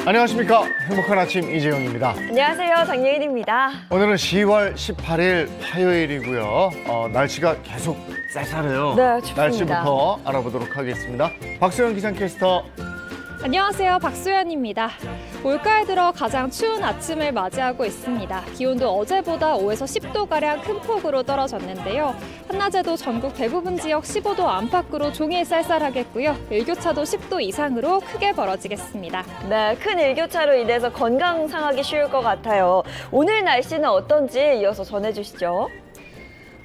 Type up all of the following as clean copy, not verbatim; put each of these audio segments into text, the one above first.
안녕하십니까. 행복한 아침 이재용입니다. 안녕하세요. 장예인입니다. 오늘은 10월 18일 화요일이고요. 날씨가 계속 쌀쌀해요. 네, 춥습니다. 날씨부터 알아보도록 하겠습니다. 박소연 기상캐스터. 안녕하세요. 박소연입니다. 올가을 들어 가장 추운 아침을 맞이하고 있습니다. 기온도 어제보다 5에서 10도가량 큰 폭으로 떨어졌는데요. 한낮에도 전국 대부분 지역 15도 안팎으로 종일 쌀쌀하겠고요. 일교차도 10도 이상으로 크게 벌어지겠습니다. 네, 큰 일교차로 인해서 건강 상하기 쉬울 것 같아요. 오늘 날씨는 어떤지 이어서 전해주시죠.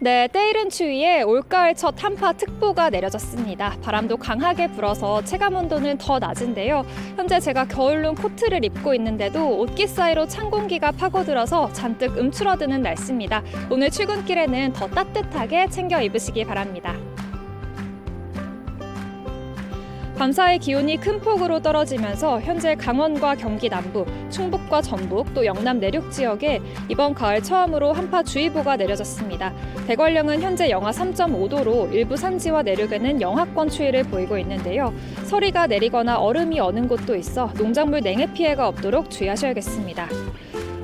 네, 때이른 추위에 올가을 첫 한파특보가 내려졌습니다. 바람도 강하게 불어서 체감온도는 더 낮은데요. 현재 제가 겨울용 코트를 입고 있는데도 옷깃 사이로 찬 공기가 파고들어서 잔뜩 움츠러드는 날씨입니다. 오늘 출근길에는 더 따뜻하게 챙겨 입으시기 바랍니다. 밤사이 기온이 큰 폭으로 떨어지면서 현재 강원과 경기 남부, 충북과 전북, 또 영남 내륙 지역에 이번 가을 처음으로 한파주의보가 내려졌습니다. 대관령은 현재 영하 3.5도로 일부 산지와 내륙에는 영하권 추위를 보이고 있는데요. 서리가 내리거나 얼음이 어는 곳도 있어 농작물 냉해 피해가 없도록 주의하셔야겠습니다.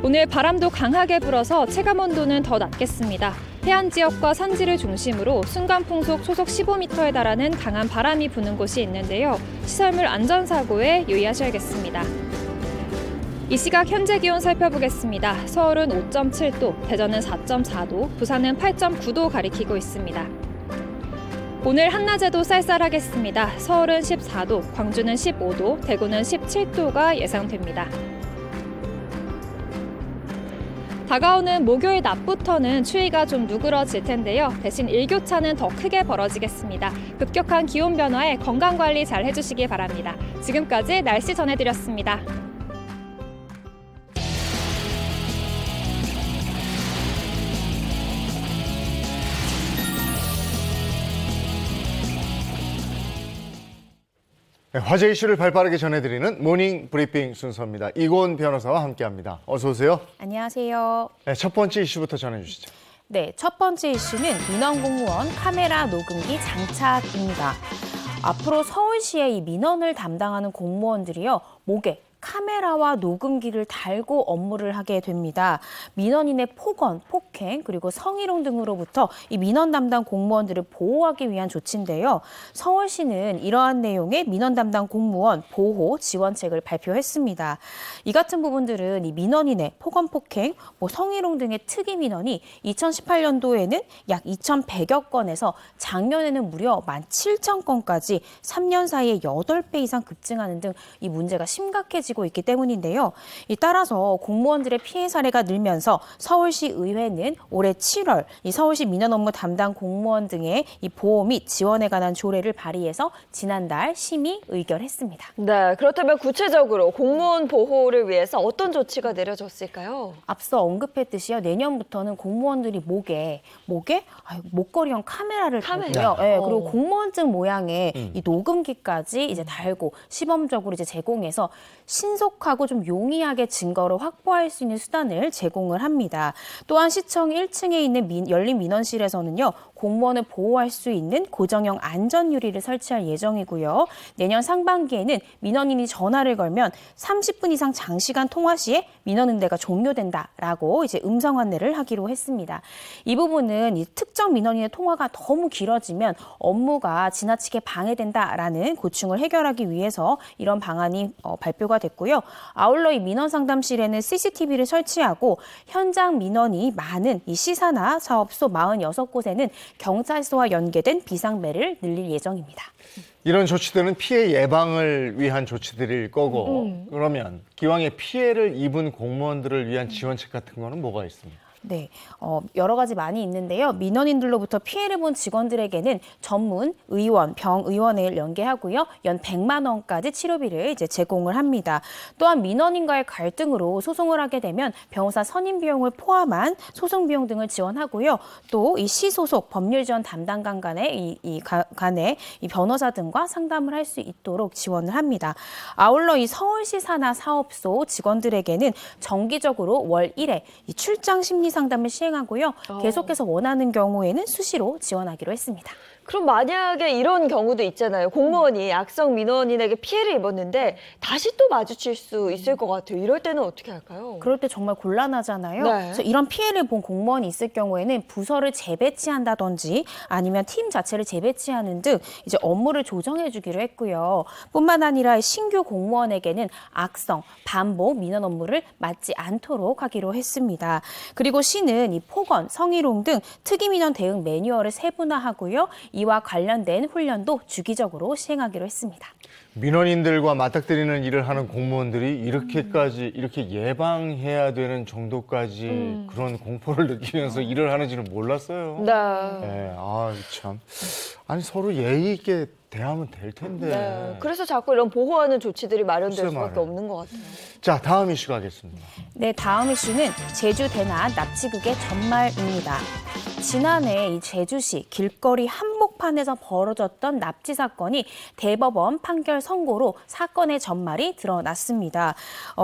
오늘 바람도 강하게 불어서 체감온도는 더 낮겠습니다. 해안 지역과 산지를 중심으로 순간풍속 초속 15m에 달하는 강한 바람이 부는 곳이 있는데요. 시설물 안전사고에 유의하셔야겠습니다. 이 시각 현재 기온 살펴보겠습니다. 서울은 5.7도, 대전은 4.4도, 부산은 8.9도 가리키고 있습니다. 오늘 한낮에도 쌀쌀하겠습니다. 서울은 14도, 광주는 15도, 대구는 17도가 예상됩니다. 다가오는 목요일 낮부터는 추위가 좀 누그러질 텐데요. 대신 일교차는 더 크게 벌어지겠습니다. 급격한 기온 변화에 건강관리 잘 해주시기 바랍니다. 지금까지 날씨 전해드렸습니다. 네, 화제 이슈를 발빠르게 전해드리는 모닝 브리핑 순서입니다. 이고은 변호사와 함께합니다. 어서 오세요. 안녕하세요. 네, 첫 번째 이슈부터 전해주시죠. 네, 첫 번째 이슈는 민원공무원 카메라 녹음기 장착입니다. 앞으로 서울시의 이 민원을 담당하는 공무원들이요, 목에 카메라와 녹음기를 달고 업무를 하게 됩니다. 민원인의 폭언, 폭행, 그리고 성희롱 등으로부터 이 민원 담당 공무원들을 보호하기 위한 조치인데요. 서울시는 이러한 내용의 민원 담당 공무원 보호 지원책을 발표했습니다. 이 같은 부분들은 이 민원인의 폭언, 폭행, 성희롱 등의 특이 민원이 2018년도에는 약 2,100여 건에서 작년에는 무려 17,000건까지 3년 사이에 8배 이상 급증하는 등 이 문제가 심각해지고 있기 때문인데요. 따라서 공무원들의 피해 사례가 늘면서 서울시 의회는 올해 7월 이 서울시 민원 업무 담당 공무원 등의 이 보호 및 지원에 관한 조례를 발의해서 지난달 심의 의결했습니다. 네, 그렇다면 구체적으로 공무원 보호를 위해서 어떤 조치가 내려졌을까요? 앞서 언급했듯이요. 내년부터는 공무원들이 목걸이형 카메라를 달고요. 네, 그리고 공무원증 모양의 이 녹음기까지 이제 달고 시범적으로 이제 제공해서 신속하고 좀 용이하게 증거를 확보할 수 있는 수단을 제공을 합니다. 또한 시청 1층에 있는 열린 민원실에서는요, 공무원을 보호할 수 있는 고정형 안전유리를 설치할 예정이고요. 내년 상반기에는 민원인이 전화를 걸면 30분 이상 장시간 통화 시에 민원 응대가 종료된다라고 이제 음성 안내를 하기로 했습니다. 이 부분은 이 특정 민원인의 통화가 너무 길어지면 업무가 지나치게 방해된다라는 고충을 해결하기 위해서 이런 방안이 발표가 됐고요. 아울러 이 민원 상담실에는 CCTV를 설치하고 현장 민원이 많은 이 시사나 사업소 46곳에는 경찰서와 연계된 비상벨을 늘릴 예정입니다. 이런 조치들은 피해 예방을 위한 조치들일 거고 그러면 기왕에 피해를 입은 공무원들을 위한 지원책 같은 거는 뭐가 있습니까? 네, 여러 가지 많이 있는데요. 민원인들로부터 피해를 본 직원들에게는 전문 의원, 병의원회를 연계하고요. 연 100만 원까지 치료비를 이제 제공을 합니다. 또한 민원인과의 갈등으로 소송을 하게 되면 변호사 선임 비용을 포함한 소송 비용 등을 지원하고요. 또 이 시소속 법률 지원 담당관 간의 이 변호사 등과 상담을 할 수 있도록 지원을 합니다. 아울러 이 서울시 산하 사업소 직원들에게는 정기적으로 월 1회 이 출장 심리 상담을 시행하고요. 계속해서 원하는 경우에는 수시로 지원하기로 했습니다. 그럼 만약에 이런 경우도 있잖아요. 공무원이 악성 민원인에게 피해를 입었는데 다시 또 마주칠 수 있을 것 같아요. 이럴 때는 어떻게 할까요? 그럴 때 정말 곤란하잖아요. 네. 그래서 이런 피해를 본 공무원이 있을 경우에는 부서를 재배치한다든지 아니면 팀 자체를 재배치하는 등 이제 업무를 조정해주기로 했고요. 뿐만 아니라 신규 공무원에게는 악성, 반복 민원 업무를 맡지 않도록 하기로 했습니다. 그리고 시는 이 폭언, 성희롱 등 특이 민원 대응 매뉴얼을 세분화하고요. 이와 관련된 훈련도 주기적으로 시행하기로 했습니다. 민원인들과 맞닥뜨리는 일을 하는 공무원들이 이렇게까지 이렇게 예방해야 되는 정도까지 그런 공포를 느끼면서 일을 하는지는 몰랐어요. 네. 네, 참. 아니 서로 예의 있게 대하면 될 텐데. 네. 그래서 자꾸 이런 보호하는 조치들이 마련될 글쎄 수밖에 말이에요. 없는 것 같아요. 자, 다음 이슈 가겠습니다. 네, 다음 이슈는 제주 대낮 납치극의 전말입니다. 지난해 이 제주시 길거리 한복판에서 벌어졌던 납치 사건이 대법원 판결 선고로 사건의 전말이 드러났습니다.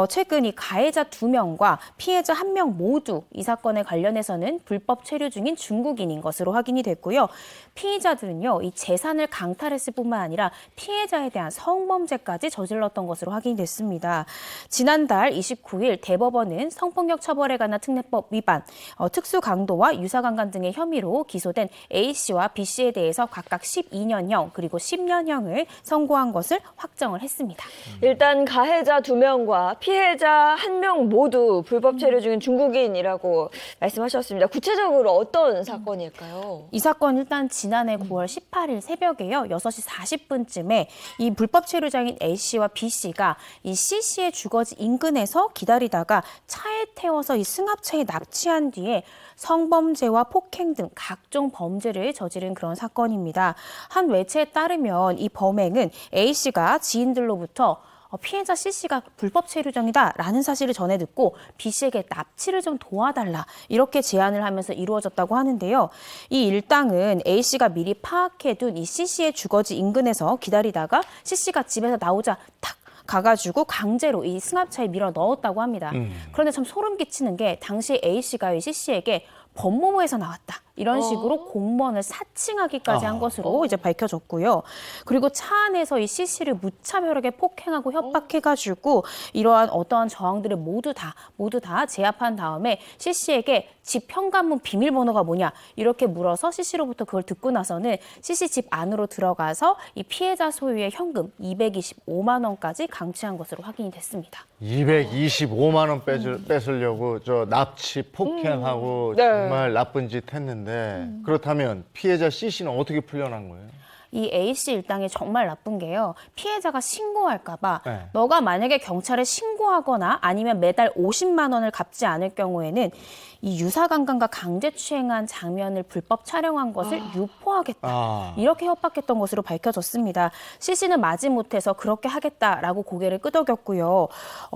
최근 이 가해자 2명과 피해자 1명 모두 이 사건에 관련해서는 불법 체류 중인 중국인인 것으로 확인이 됐고요. 피의자들은요, 이 재산을 강탈했을 뿐만 아니라 피해자에 대한 성범죄까지 저질렀던 것으로 확인이 됐습니다. 지난달 29일 대법원은 성폭력 처벌에 관한 특례법 위반, 특수 강도와 유사 강간 등의 혐의로 기소된 A씨와 B씨에 대해서 각각 12년형 그리고 10년형을 선고한 것을 확정을 했습니다. 일단 가해자 2명과 피해자 1명 모두 불법 체류 중인 중국인이라고 말씀하셨습니다. 구체적으로 어떤 사건일까요? 이 사건 일단 지난해 9월 18일 새벽에요. 6시 40분쯤에 이 불법 체류자인 A씨와 B씨가 이 C씨의 주거지 인근에서 기다리다가 차에 태워서 이 승합차에 납치한 뒤에 성범죄와 폭행 등 각종 범죄를 저지른 그런 사건입니다. 한 매체에 따르면 이 범행은 A씨가 지인들로부터 피해자 C씨가 불법 체류자이다라는 사실을 전해 듣고 B씨에게 납치를 좀 도와달라 이렇게 제안을 하면서 이루어졌다고 하는데요. 이 일당은 A씨가 미리 파악해둔 이 C씨의 주거지 인근에서 기다리다가 C씨가 집에서 나오자 탁 가가지고 강제로 이 승합차에 밀어 넣었다고 합니다. 그런데 참 소름 끼치는 게 당시 A씨가 이 C씨에게 법무부에서 나왔다. 이런 식으로 공무원을 사칭하기까지 한 것으로 이제 밝혀졌고요. 그리고 차 안에서 이 C씨를 무차별하게 폭행하고 협박해가지고 이러한 어떠한 저항들을 모두 다 제압한 다음에 C씨에게 집 현관문 비밀번호가 뭐냐 이렇게 물어서 C씨로부터 그걸 듣고 나서는 C씨 집 안으로 들어가서 이 피해자 소유의 현금 225만 원까지 강취한 것으로 확인이 됐습니다. 225만 원 뺏으려고 저 납치 폭행하고 네. 정말 나쁜 짓 했는데 그렇다면 피해자 C씨는 어떻게 풀려난 거예요? 이 A씨 일당이 정말 나쁜 게요. 피해자가 신고할까 봐 네. 너가 만약에 경찰에 신고하거나 아니면 매달 50만 원을 갚지 않을 경우에는 이 유사강간과 강제추행한 장면을 불법 촬영한 것을 유포하겠다. 이렇게 협박했던 것으로 밝혀졌습니다. C씨는 마지못해서 그렇게 하겠다라고 고개를 끄덕였고요.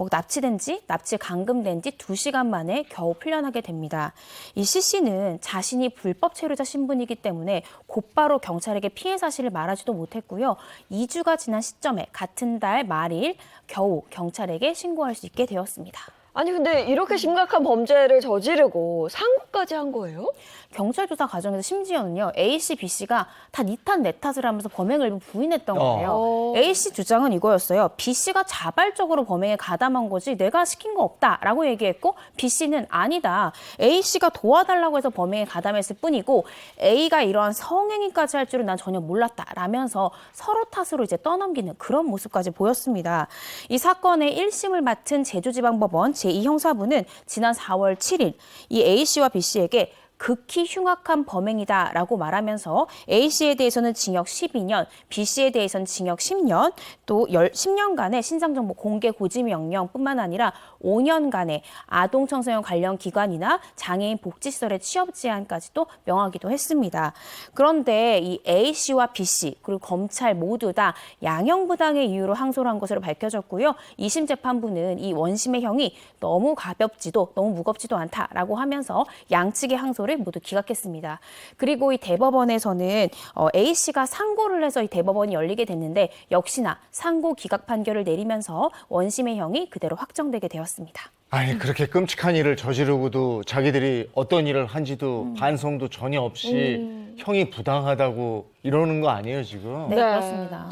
납치 감금된 지 2시간 만에 겨우 풀려나게 됩니다. 이 C씨는 자신이 불법 체류자 신분이기 때문에 곧바로 경찰에게 피해 사실을 말하지도 못했고요. 2주가 지난 시점에 같은 달 말일 겨우 경찰에게 신고할 수 있게 되었습니다. 아니 근데 이렇게 심각한 범죄를 저지르고 상고까지 한 거예요? 경찰 조사 과정에서 심지어는요. A씨, B씨가 다 니 탓 내 탓을 하면서 범행을 일부 부인했던 거예요. A씨 주장은 이거였어요. B씨가 자발적으로 범행에 가담한 거지 내가 시킨 거 없다라고 얘기했고 B씨는 아니다. A씨가 도와달라고 해서 범행에 가담했을 뿐이고 A가 이러한 성행위까지 할 줄은 난 전혀 몰랐다라면서 서로 탓으로 이제 떠넘기는 그런 모습까지 보였습니다. 이 사건의 1심을 맡은 제주지방법원 제2형사부는 지난 4월 7일 이 A씨와 B씨에게 극히 흉악한 범행이다라고 말하면서 A씨에 대해서는 징역 12년, B씨에 대해서는 징역 10년, 또 10년간의 신상정보 공개 고지 명령뿐만 아니라 5년간의 아동청소년 관련 기관이나 장애인 복지시설의 취업 제한까지도 명하기도 했습니다. 그런데 이 A씨와 B씨 그리고 검찰 모두 다 양형부당의 이유로 항소를 한 것으로 밝혀졌고요. 2심 재판부는 이 원심의 형이 너무 가볍지도 너무 무겁지도 않다라고 하면서 양측의 항소를 모두 기각했습니다. 그리고 이 대법원에서는 A씨가 상고를 해서 이 대법원이 열리게 됐는데 역시나 상고 기각 판결을 내리면서 원심의 형이 그대로 확정되게 되었습니다. 아니 그렇게 끔찍한 일을 저지르고도 자기들이 어떤 일을 한지도 반성도 전혀 없이 형이 부당하다고 이러는 거 아니에요 지금? 네, 네. 그렇습니다.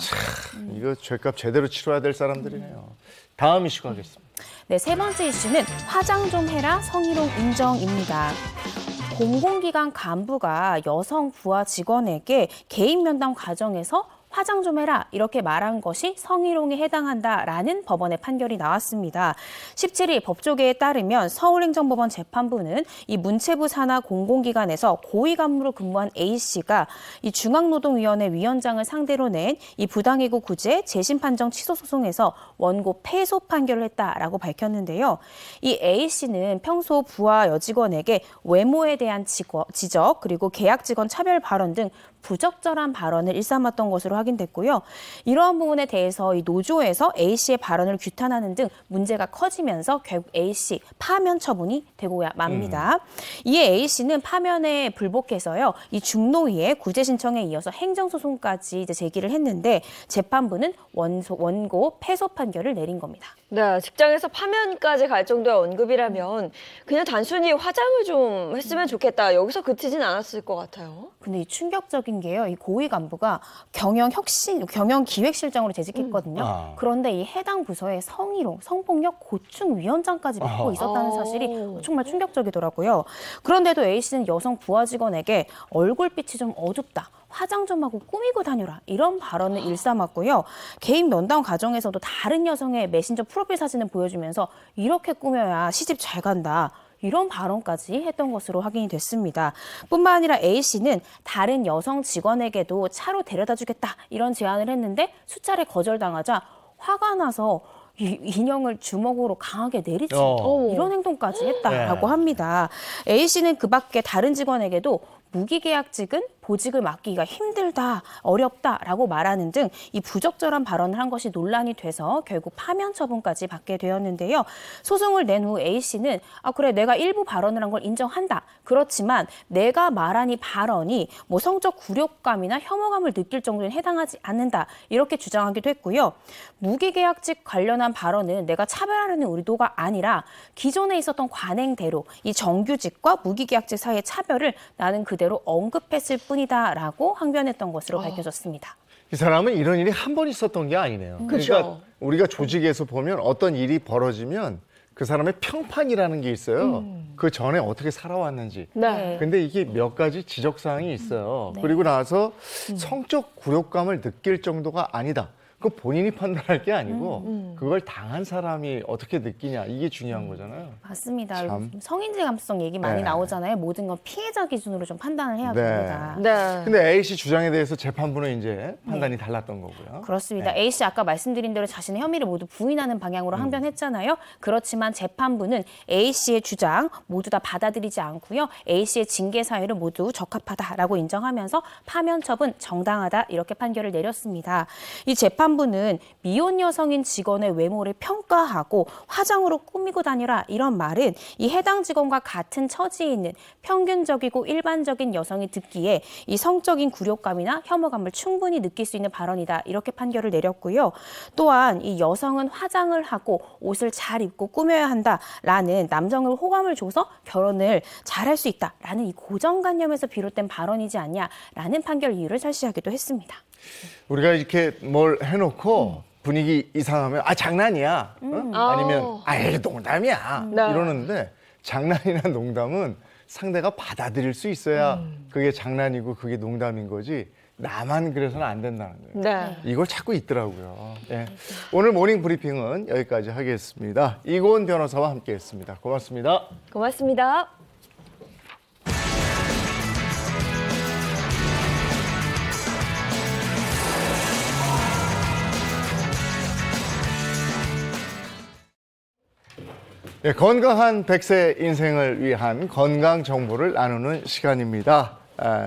이거 죄값 제대로 치러야 될 사람들이네요. 다음 이슈 가겠습니다. 네, 세 번째 이슈는 화장 좀 해라 성희롱 인정입니다. 공공기관 간부가 여성 부하 직원에게 개인 면담 과정에서 화장 좀 해라 이렇게 말한 것이 성희롱에 해당한다라는 법원의 판결이 나왔습니다. 17일 법조계에 따르면 서울행정법원 재판부는 이 문체부 산하 공공기관에서 고위 간부로 근무한 A씨가 이 중앙노동위원회 위원장을 상대로 낸 이 부당해고 구제 재심 판정 취소 소송에서 원고 패소 판결을 했다라고 밝혔는데요. 이 A씨는 평소 부하 여직원에게 외모에 대한 지적 그리고 계약 직원 차별 발언 등 부적절한 발언을 일삼았던 것으로 확인됐고요. 이러한 부분에 대해서 이 노조에서 A씨의 발언을 규탄하는 등 문제가 커지면서 결국 A씨 파면 처분이 되고야 맙니다. 이에 A씨는 파면에 불복해서요. 이 중노위의 구제 신청에 이어서 행정소송까지 이제 제기를 했는데 재판부는 원고 패소 판결을 내린 겁니다. 네, 직장에서 파면까지 갈 정도의 언급이라면 그냥 단순히 화장을 좀 했으면 좋겠다. 여기서 그치진 않았을 것 같아요. 근데 이 충격적인 게요. 이 고위 간부가 경영기획실장으로 재직했거든요. 그런데 이 해당 부서에 성희롱, 성폭력 고충위원장까지 맡고 있었다는 사실이 정말 충격적이더라고요. 그런데도 A씨는 여성 부하 직원에게 얼굴빛이 좀 어둡다. 화장 좀 하고 꾸미고 다녀라 이런 발언을 일삼았고요. 개인 면담 과정에서도 다른 여성의 메신저 프로필 사진을 보여주면서 이렇게 꾸며야 시집 잘 간다. 이런 발언까지 했던 것으로 확인이 됐습니다. 뿐만 아니라 A씨는 다른 여성 직원에게도 차로 데려다주겠다 이런 제안을 했는데 수차례 거절당하자 화가 나서 이 인형을 주먹으로 강하게 내리치고 이런 행동까지 했다라고 합니다. A씨는 그 밖에 다른 직원에게도 무기계약직은 보직을 맡기기가 힘들다, 어렵다라고 말하는 등 이 부적절한 발언을 한 것이 논란이 돼서 결국 파면 처분까지 받게 되었는데요. 소송을 낸 후 A씨는 그래 내가 일부 발언을 한 걸 인정한다. 그렇지만 내가 말한 이 발언이 뭐 성적 굴욕감이나 혐오감을 느낄 정도는 해당하지 않는다. 이렇게 주장하기도 했고요. 무기계약직 관련한 발언은 내가 차별하려는 의도가 아니라 기존에 있었던 관행대로 이 정규직과 무기계약직 사이의 차별을 나는 그대로 언급했을 뿐이다라고 항변했던 것으로 밝혀졌습니다. 이 사람은 이런 일이 한 번 있었던 게 아니네요. 그러니까 우리가 조직에서 보면 어떤 일이 벌어지면 그 사람의 평판이라는 게 있어요. 그 전에 어떻게 살아왔는지. 네. 근데 이게 몇 가지 지적사항이 있어요. 그리고 나서 성적 굴욕감을 느낄 정도가 아니다. 그 본인이 판단할 게 아니고 그걸 당한 사람이 어떻게 느끼냐 이게 중요한 거잖아요. 맞습니다. 참. 성인지 감수성 얘기 많이 네. 나오잖아요. 모든 건 피해자 기준으로 좀 판단을 해야 됩니다. 네. 근데 A씨 주장에 대해서 재판부는 이제 판단이 달랐던 거고요. 그렇습니다. 네. A씨 아까 말씀드린 대로 자신의 혐의를 모두 부인하는 방향으로 항변했잖아요. 그렇지만 재판부는 A씨의 주장 모두 다 받아들이지 않고요. A씨의 징계 사유를 모두 적합하다라고 인정하면서 파면 처분 정당하다 이렇게 판결을 내렸습니다. 이 재판부는 미혼 여성인 직원의 외모를 평가하고 화장으로 꾸미고 다니라 이런 말은 이 해당 직원과 같은 처지에 있는 평균적이고 일반적인 여성이 듣기에 이 성적인 굴욕감이나 혐오감을 충분히 느낄 수 있는 발언이다 이렇게 판결을 내렸고요. 또한 이 여성은 화장을 하고 옷을 잘 입고 꾸며야 한다라는 남성을 호감을 줘서 결혼을 잘할 수 있다라는 이 고정관념에서 비롯된 발언이지 않냐라는 판결 이유를 절시하기도 했습니다. 우리가 이렇게 뭘 해놓고 분위기 이상하면 장난이야. 아니면 이게 농담이야. 네. 이러는데 장난이나 농담은 상대가 받아들일 수 있어야 그게 장난이고 그게 농담인 거지 나만 그래서는 안 된다는 거예요. 네. 이걸 찾고 있더라고요. 예. 오늘 모닝 브리핑은 여기까지 하겠습니다. 이고은 변호사와 함께했습니다. 고맙습니다. 고맙습니다. 예, 건강한 100세 인생을 위한 건강 정보를 나누는 시간입니다.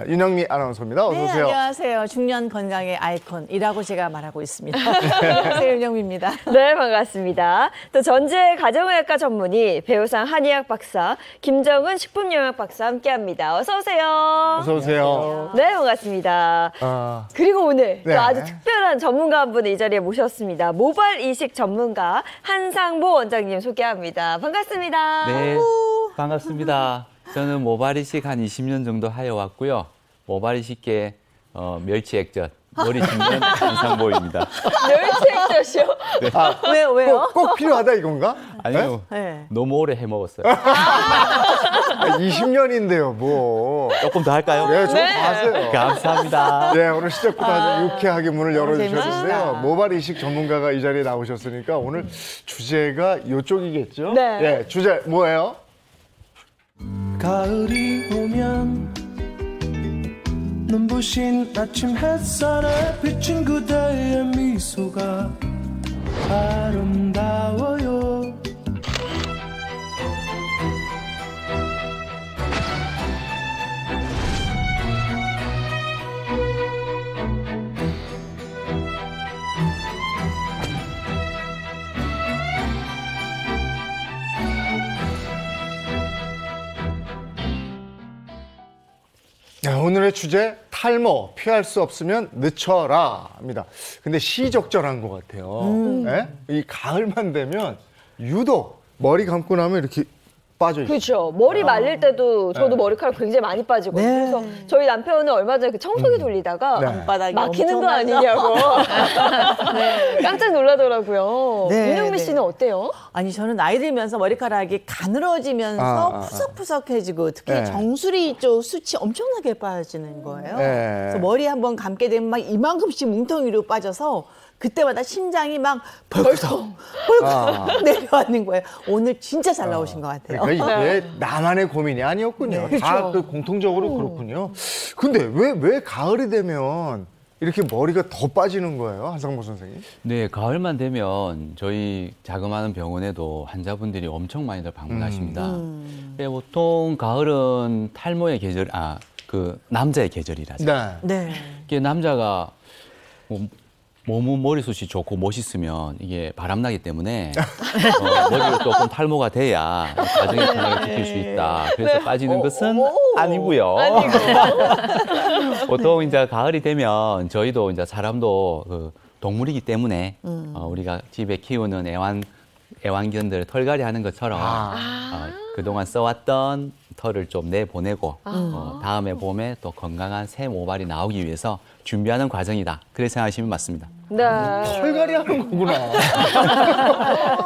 윤영미 아나운서입니다. 어서 네, 오세요. 안녕하세요. 중년 건강의 아이콘이라고 제가 말하고 있습니다. 안녕하세요, 윤영미입니다. 네, 반갑습니다. 또 전재 가정의학과 전문의 배우상 한의학 박사 김정은 식품영양 박사 함께합니다. 어서 오세요. 어서 오세요. 네, 반갑습니다. 그리고 오늘 네. 또 아주 특별한 전문가 한 분을 이 자리에 모셨습니다. 모발 이식 전문가 한상보 원장님 소개합니다. 반갑습니다. 네, 반갑습니다. 저는 모발 이식 한 20년 정도 하여 왔고요. 모발 이식계 멸치 액젓, 머리 짚는 한상보입니다. 멸치 액젓이요? 왜요? 꼭 필요하다 이건가? 아니요, 네. 너무 오래 해 먹었어요. 20년인데요, 뭐. 조금 더 할까요? 네, 좀 하세요. 감사합니다. 네, 오늘 시작부터 아주 유쾌하게 문을 열어주셨는데요. 재밌습니다. 모발 이식 전문가가 이 자리에 나오셨으니까 오늘 주제가 이쪽이겠죠? 네. 예, 주제 뭐예요? 가을이 오면 눈부신 아침 햇살에 비친 그대의 미소가 아름다워요. 네, 오늘의 주제 탈모 피할 수 없으면 늦춰라입니다. 근데 시적절한 것 같아요. 예? 이 가을만 되면 유독 머리 감고 나면 이렇게 빠져 있어요. 그렇죠. 머리 말릴 때도 저도 네. 머리카락 굉장히 많이 빠지거든요. 네. 그래서 저희 남편은 얼마 전에 그 청소기 돌리다가 네. 바닥이 막히는 거 엄청나죠? 아니냐고 깜짝 놀라더라고요. 네, 윤영미 네. 씨는 어때요? 아니, 저는 나이 들면서 머리카락이 가늘어지면서 아. 푸석푸석해지고 특히 네. 정수리 쪽 수치 엄청나게 빠지는 거예요. 네. 그래서 머리 한번 감게 되면 막 이만큼씩 뭉텅이로 빠져서 그때마다 심장이 막 벌컥 내려앉는 거예요. 오늘 진짜 잘 나오신 것 같아요. 그러니까 이게 나만의 고민이 아니었군요. 다 그 공통적으로 그렇군요. 근데 왜 가을이 되면 이렇게 머리가 더 빠지는 거예요, 한상보 선생님? 네, 가을만 되면 저희 자그마한 병원에도 환자분들이 엄청 많이들 방문하십니다. 네, 보통 가을은 탈모의 계절, 그 남자의 계절이라서. 네. 네. 이게 남자가 몸은 머리숱이 좋고 멋있으면 이게 바람나기 때문에 머리를 조금 탈모가 돼야 가정이 편하게 지킬 수 있다. 그래서 빠지는 것은 아니고요. 보통 이제 가을이 되면 저희도 이제 사람도 그 동물이기 때문에 우리가 집에 키우는 애완견들 털갈이 하는 것처럼 그동안 써왔던 털을 좀 내보내고 다음에 봄에 또 건강한 새 모발이 나오기 위해서 준비하는 과정이다. 그렇게 생각하시면 맞습니다. 네. 털갈이 하는 거구나.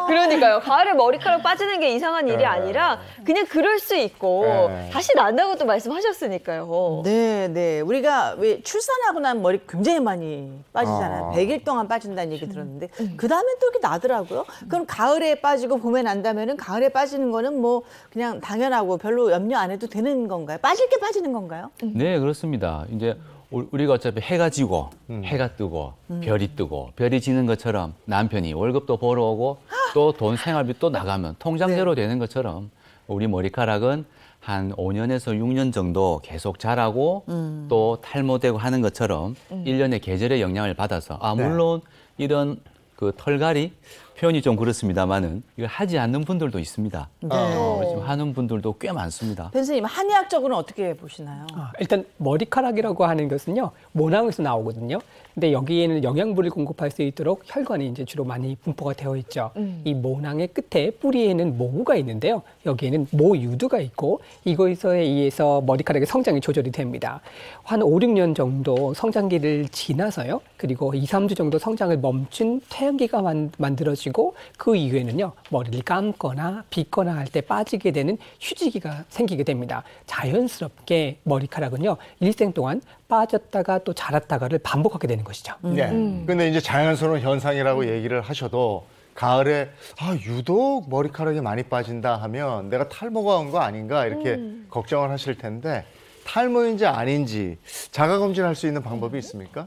그러니까요. 가을에 머리카락 빠지는 게 이상한 일이 아니라 그냥 그럴 수 있고 네. 다시 난다고 또 말씀하셨으니까요. 네, 네. 우리가 왜 출산하고 나면 머리 굉장히 많이 빠지잖아요. 100일 동안 빠진다는 얘기 들었는데 그 다음에 또 이렇게 나더라고요. 그럼 가을에 빠지고 봄에 난다면은 가을에 빠지는 거는 뭐 그냥 당연하고 별로 염려 안 해도 되는 건가요? 빠질 게 빠지는 건가요? 네, 그렇습니다. 이제 우리가 어차피 해가 지고 해가 뜨고 별이 뜨고 별이 지는 것처럼 남편이 월급도 벌어오고 또 돈 생활비 또 나가면 통장제로 되는 것처럼 우리 머리카락은 한 5년에서 6년 정도 계속 자라고 또 탈모되고 하는 것처럼 일년의 계절의 영향을 받아서 물론 이런 그 털갈이 표현이 좀 그렇습니다만은 이걸 하지 않는 분들도 있습니다. 그렇지만 하는 분들도 꽤 많습니다. 선생님, 한의학적으로는 어떻게 보시나요? 일단 머리카락이라고 하는 것은요 모낭에서 나오거든요. 근데 여기에는 영양분을 공급할 수 있도록 혈관이 이제 주로 많이 분포가 되어 있죠. 이 모낭의 끝에 뿌리에는 모구가 있는데요. 여기에는 모유두가 있고 이거에 의해서 머리카락의 성장이 조절이 됩니다. 한 5, 6년 정도 성장기를 지나서요. 그리고 2, 3주 정도 성장을 멈춘 퇴행기가 만들어지고 그 이후에는요. 머리를 감거나 빗거나 할 때 빠지게 되는 휴지기가 생기게 됩니다. 자연스럽게 머리카락은요. 일생 동안 빠졌다가 또 자랐다가를 반복하게 되는 것이죠. 네. 근데 이제 자연스러운 현상이라고 얘기를 하셔도 가을에 유독 머리카락이 많이 빠진다 하면 내가 탈모가 온 거 아닌가 이렇게 걱정을 하실 텐데 탈모인지 아닌지 자가 검진할 수 있는 방법이 있습니까?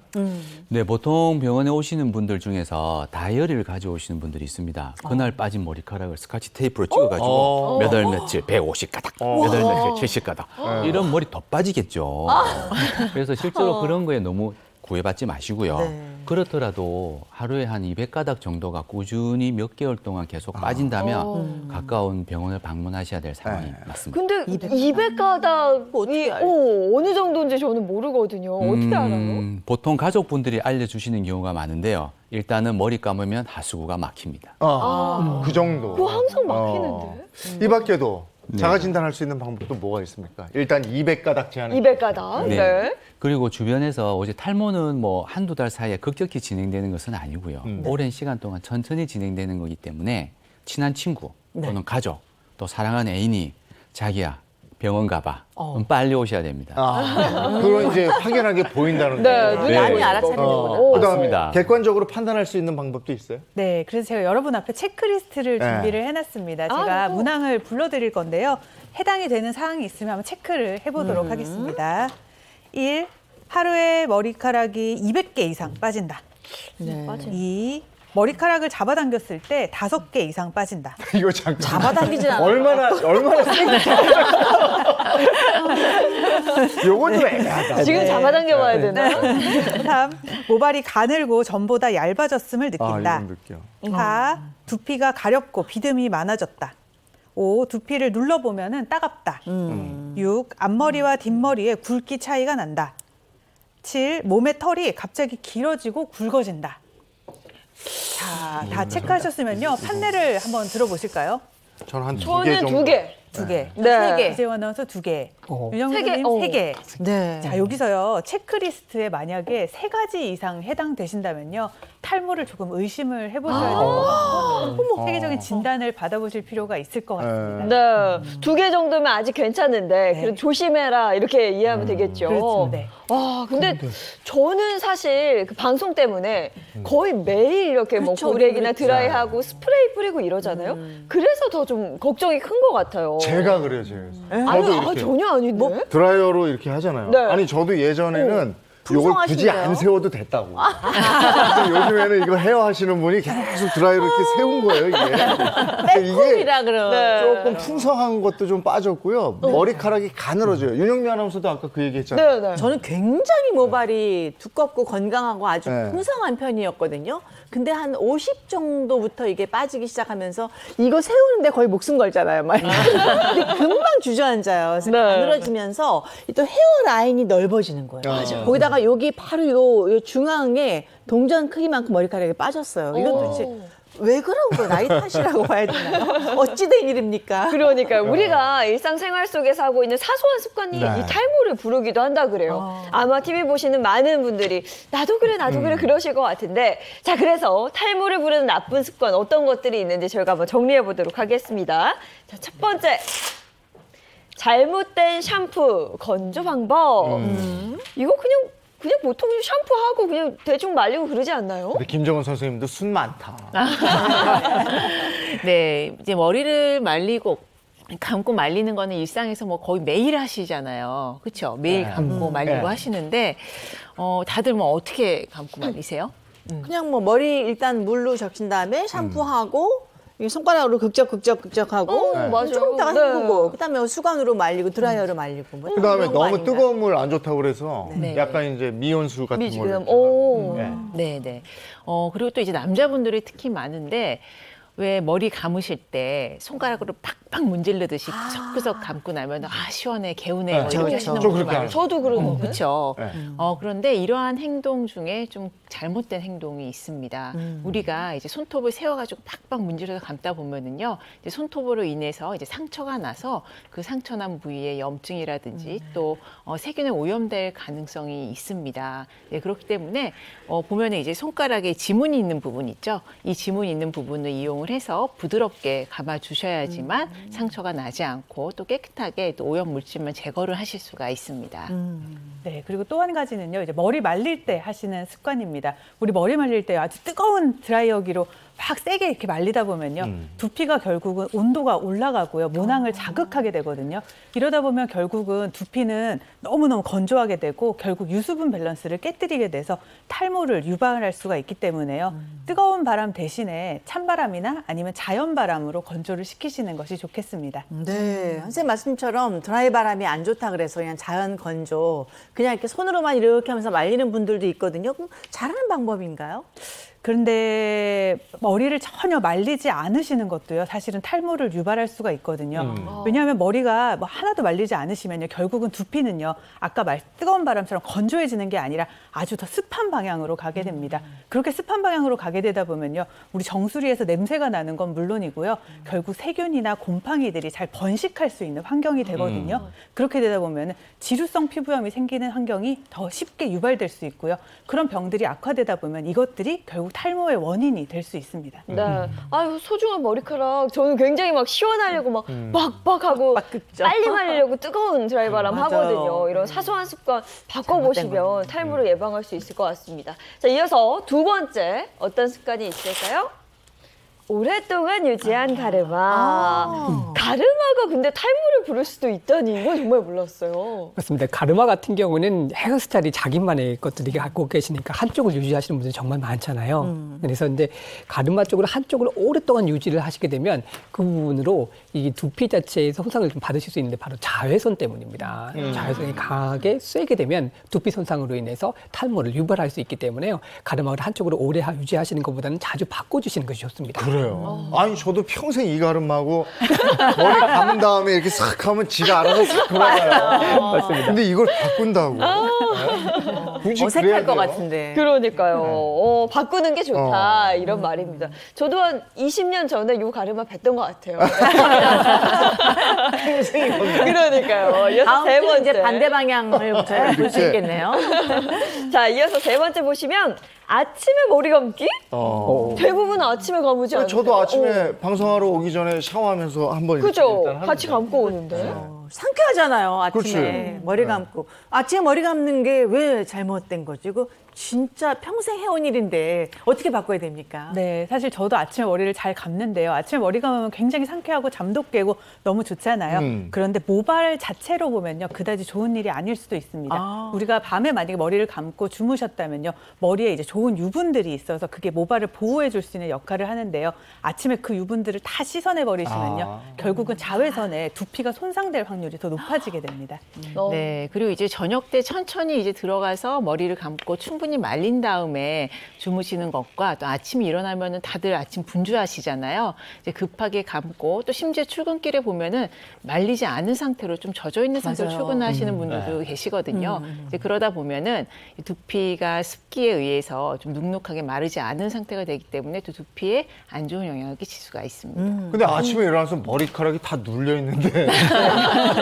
네, 보통 병원에 오시는 분들 중에서 다이어리를 가져오시는 분들이 있습니다. 그날 빠진 머리카락을 스카치 테이프로 찍어가지고 몇 월 며칠 150가닥, 몇 월 며칠 70가닥 이런 머리 더 빠지겠죠. 그래서 실제로 그런 거에 너무 구애받지 마시고요. 네. 그렇더라도 하루에 한 200가닥 정도가 꾸준히 몇 개월 동안 계속 빠진다면 가까운 병원을 방문하셔야 될 상황이 맞습니다. 근데 200가닥이 어떻게 알아요? 어느 정도인지 저는 모르거든요. 어떻게 알아요? 보통 가족분들이 알려주시는 경우가 많은데요. 일단은 머리 감으면 하수구가 막힙니다. 그 정도. 그거 항상 막히는데. 이 밖에도 네. 자가 진단할 수 있는 방법도 뭐가 있습니까? 일단 200가닥 제한은 200가닥. 네. 네. 그리고 주변에서 이제 탈모는 뭐 한두 달 사이에 급격히 진행되는 것은 아니고요. 오랜 시간 동안 천천히 진행되는 거기 때문에 친한 친구 또는 가족 또 사랑하는 애인이 자기야 병원 가봐. 그럼 빨리 오셔야 됩니다. 그건 이제 확연하게 보인다는 네, 거예요. 눈이 남이 보이는 알아차리는구나. 거고. 그다음에 맞습니다. 객관적으로 판단할 수 있는 방법도 있어요? 네, 그래서 제가 여러분 앞에 체크리스트를 네. 준비를 해놨습니다. 제가 문항을 불러드릴 건데요. 해당이 되는 사항이 있으면 한번 체크를 해보도록 하겠습니다. 1. 하루에 머리카락이 200개 이상 빠진다. 네. 2. 머리카락을 잡아당겼을 때 5개 이상 빠진다. 이거 잠깐 잡아당기진 않아요. 얼마나 세게 요건 좀 애매하다. 지금 잡아당겨 봐야 되나? 3. 모발이 가늘고 전보다 얇아졌음을 아, 느낀다. 이건 느껴. 4. 두피가 가렵고 비듬이 많아졌다. 5. 두피를 눌러보면 따갑다. 6. 앞머리와 뒷머리에 굵기 차이가 난다. 7. 몸의 털이 갑자기 길어지고 굵어진다. 자, 다 체크하셨으면요. 판례를 한번 들어보실까요? 저는 한 2개 저는 정도. 2개. 2개. 네. 3개. 이재원 아나운서 2개. 어. 윤영수 세 개? 선생님 3개. 네. 자, 여기서요. 체크리스트에 만약에 3가지 이상 해당되신다면요. 탈모를 조금 의심을 해보셔야 될 것 같고 세계적인 진단을 받아보실 필요가 있을 것 같습니다. 네. 2개 정도면 아직 괜찮은데 네. 그래도 조심해라 이렇게 이해하면 되겠죠. 그렇죠. 네. 와, 근데 저는 사실 그 방송 때문에 거의 매일 이렇게 뭐 그렇죠, 고데기나 우리 드라이하고 스프레이 뿌리고 이러잖아요. 그래서 더 좀 걱정이 큰 것 같아요. 제가 그래요, 제가. 아니, 저도 이렇게 전혀 아닌데. 드라이어로 이렇게 하잖아요. 네. 아니 저도 예전에는 요걸 굳이 풍성하신데요? 안 세워도 됐다고. 근데 요즘에는 이거 헤어 하시는 분이 계속 드라이로 이렇게 세운 거예요, 이게. 근데 이게 꿀이라 그럼. 네. 조금 풍성한 것도 좀 빠졌고요. 머리카락이 가늘어져요. 윤영미 아나운서도 아까 그 얘기 했잖아요. 네, 네. 저는 굉장히 모발이 두껍고 건강하고 아주 네. 풍성한 편이었거든요. 근데 한 50 정도부터 이게 빠지기 시작하면서 이거 세우는데 거의 목숨 걸잖아요. 막. 근데 금방 주저앉아요. 그래서 네. 가늘어지면서 또 헤어 라인이 넓어지는 거예요. 맞아요. 거기다가 여기 바로 요 중앙에 동전 크기만큼 머리카락이 빠졌어요. 이건 도대체 왜 그런 거예요? 나이 탓이라고 봐야 되나요? 어찌된 일입니까? 그러니까요. 우리가 일상생활 속에서 하고 있는 사소한 습관이 네. 이 탈모를 부르기도 한다 그래요. 아마 TV 보시는 많은 분들이 나도 그래 그러실 것 같은데 자, 그래서 탈모를 부르는 나쁜 습관 어떤 것들이 있는지 저희가 한번 정리해 보도록 하겠습니다. 자, 첫 번째. 잘못된 샴푸 건조 방법. 이거 그냥 보통 샴푸하고 그냥 대충 말리고 그러지 않나요? 근데 김정은 선생님도 순 많다. 네, 이제 머리를 말리고 감고 말리는 거는 일상에서 뭐 거의 매일 하시잖아요. 그렇죠? 매일 네. 감고 말리고 네. 하시는데 다들 뭐 어떻게 감고 말리세요? 그냥 뭐 머리 일단 물로 적신 다음에 샴푸하고 이 손가락으로 극적하고 맞아요. 조금 있다가 네. 헹구고 그다음에 수건으로 말리고 드라이어로 말리고 뭐 그다음에 그런 거 너무 아닌가요? 뜨거운 물 안 좋다고 그래서 네. 약간 이제 미온수 같은 미지금. 걸로. 오. 네. 네, 네. 그리고 또 이제 남자분들이 특히 많은데 왜 머리 감으실 때 손가락으로 팍팍 문질르듯이 구석구석 감고 나면 시원해 개운해 네, 뭐 이렇게 그렇죠. 하시는 저 분들 그렇게 많아요. 저도 그러거든요. 그렇죠. 네. 그런데 이러한 행동 중에 좀 잘못된 행동이 있습니다. 우리가 이제 손톱을 세워가지고 팍팍 문지르서 감다 보면은요, 이제 손톱으로 인해서 이제 상처가 나서 그 상처난 부위에 염증이라든지 또 세균에 오염될 가능성이 있습니다. 네, 그렇기 때문에 보면은 이제 손가락에 지문이 있는 부분 있죠. 이 지문이 있는 부분을 이용을 해서 부드럽게 감아 주셔야지만 상처가 나지 않고 또 깨끗하게 또 오염 물질만 제거를 하실 수가 있습니다. 네, 그리고 또 한 가지는요. 이제 머리 말릴 때 하시는 습관입니다. 우리 머리 말릴 때 아주 뜨거운 드라이어기로 막 세게 이렇게 말리다 보면요. 두피가 결국은 온도가 올라가고요. 모낭을 자극하게 되거든요. 이러다 보면 결국은 두피는 너무너무 건조하게 되고 결국 유수분 밸런스를 깨뜨리게 돼서 탈모를 유발할 수가 있기 때문에요. 뜨거운 바람 대신에 찬바람이나 아니면 자연바람으로 건조를 시키시는 것이 좋겠습니다. 네, 선생님 말씀처럼 드라이 바람이 안 좋다 그래서 그냥 자연 건조, 그냥 이렇게 손으로만 이렇게 하면서 말리는 분들도 있거든요. 그럼 잘하는 방법인가요? 그런데 머리를 전혀 말리지 않으시는 것도요, 사실은 탈모를 유발할 수가 있거든요. 왜냐하면 머리가 뭐 하나도 말리지 않으시면요, 결국은 두피는요, 아까 뜨거운 바람처럼 건조해지는 게 아니라 아주 더 습한 방향으로 가게 됩니다. 그렇게 습한 방향으로 가게 되다 보면요, 우리 정수리에서 냄새가 나는 건 물론이고요, 결국 세균이나 곰팡이들이 잘 번식할 수 있는 환경이 되거든요. 그렇게 되다 보면 지루성 피부염이 생기는 환경이 더 쉽게 유발될 수 있고요. 그런 병들이 악화되다 보면 이것들이 결국 탈모의 원인이 될 수 있습니다. 네. 아유, 소중한 머리카락. 저는 굉장히 막 시원하려고 막 빡빡하고 빨리 말리려고 뜨거운 드라이 바람 맞아요. 하거든요. 이런 사소한 습관 바꿔보시면 탈모를 예방할 수 있을 것 같습니다. 자, 이어서 두 번째 어떤 습관이 있을까요? 오랫동안 유지한 가르마. 가르마가 근데 탈모를 부를 수도 있다니 이건 정말 몰랐어요. 맞습니다. 가르마 같은 경우는 헤어스타일이 자기만의 것들이 갖고 계시니까 한쪽을 유지하시는 분들이 정말 많잖아요. 그래서 이제 가르마 쪽으로 한쪽을 오랫동안 유지를 하시게 되면 그 부분으로 이 두피 자체의 손상을 좀 받으실 수 있는데 바로 자외선 때문입니다. 자외선이 강하게 쐬게 되면 두피 손상으로 인해서 탈모를 유발할 수 있기 때문에요. 가르마를 한쪽으로 오래 유지하시는 것보다는 자주 바꿔주시는 것이 좋습니다. 그래요. 아니 저도 평생 이 가름하고 머리 감은 다음에 이렇게 싹 하면 지가 알아서 싹 돌아가요. 맞습니다. 근데 이걸 바꾼다고. 네? 굳이 그래야 어색할 것 돼요? 같은데. 그러니까요. 바꾸는 게 좋다 이런 말입니다. 저도 한 20년 전에 요 가르마 뵀던 것 같아요. 그러니까요. 이어서 다음 세 주는 번째. 이제 반대 방향을 저희가 볼 수 있겠네요. 자, 이어서 세 번째 보시면 아침에 머리 감기? 대부분 아침에 감으지 않아요? 저도 아침에 방송하러 오기 전에 샤워하면서 한번 이렇게 그죠? 일단 합니다. 같이 감고 오는데. 상쾌하잖아요, 아침에. 그렇지. 머리 감고. 아침에 머리 감는 게 왜 잘못된 거지? 이거 진짜 평생 해온 일인데 어떻게 바꿔야 됩니까? 네, 사실 저도 아침에 머리를 잘 감는데요. 아침에 머리 감으면 굉장히 상쾌하고 잠도 깨고 너무 좋잖아요. 그런데 모발 자체로 보면요, 그다지 좋은 일이 아닐 수도 있습니다. 우리가 밤에 만약에 머리를 감고 주무셨다면요, 머리에 이제 좋은 유분들이 있어서 그게 모발을 보호해 줄 수 있는 역할을 하는데요. 아침에 그 유분들을 다 씻어내 버리시면요, 결국은 자외선에 두피가 손상될 확률이 더 높아지게 됩니다. 네, 그리고 이제 저녁 때 천천히 이제 들어가서 머리를 감고 충분히 말린 다음에 주무시는 것과 또 아침에 일어나면은 다들 아침 분주하시잖아요. 이제 급하게 감고 또 심지어 출근길에 보면은 말리지 않은 상태로 좀 젖어 있는 상태로 맞아요. 출근하시는 분들도 계시거든요. 이제 그러다 보면은 이 두피가 습기에 의해서 좀 눅눅하게 마르지 않은 상태가 되기 때문에 또 두피에 안 좋은 영향을 끼칠 수가 있습니다. 근데 아침에 일어나서 머리카락이 다 눌려 있는데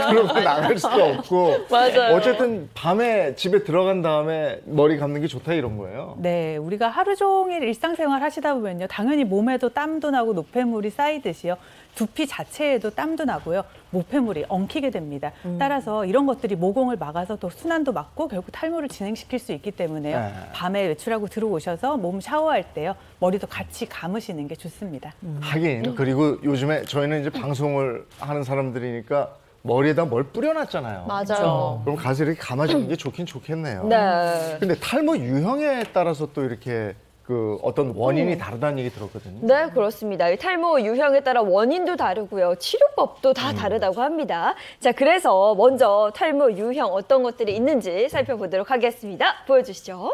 그러고 나갈 수도 없고. 맞아요. 어쨌든 밤에 집에 들어간 다음에 머리 감는 게 좋다 이런 거예요. 네, 우리가 하루 종일 일상생활 하시다 보면요, 당연히 몸에도 땀도 나고 노폐물이 쌓이듯이요, 두피 자체에도 땀도 나고요, 노폐물이 엉키게 됩니다. 따라서 이런 것들이 모공을 막아서 또 순환도 막고 결국 탈모를 진행시킬 수 있기 때문에요. 네. 밤에 외출하고 들어오셔서 몸 샤워할 때요, 머리도 같이 감으시는 게 좋습니다. 하긴 그리고 요즘에 저희는 이제 방송을 하는 사람들이니까 머리에다 뭘 뿌려놨잖아요. 맞아요. 그럼 가서 이렇게 감아주는 게 좋긴 좋겠네요. 네. 근데 탈모 유형에 따라서 또 이렇게 그 어떤 원인이 다르다는 얘기 들었거든요. 네, 그렇습니다. 이 탈모 유형에 따라 원인도 다르고요. 치료법도 다 다르다고 합니다. 자, 그래서 먼저 탈모 유형 어떤 것들이 있는지 살펴보도록 하겠습니다. 보여주시죠.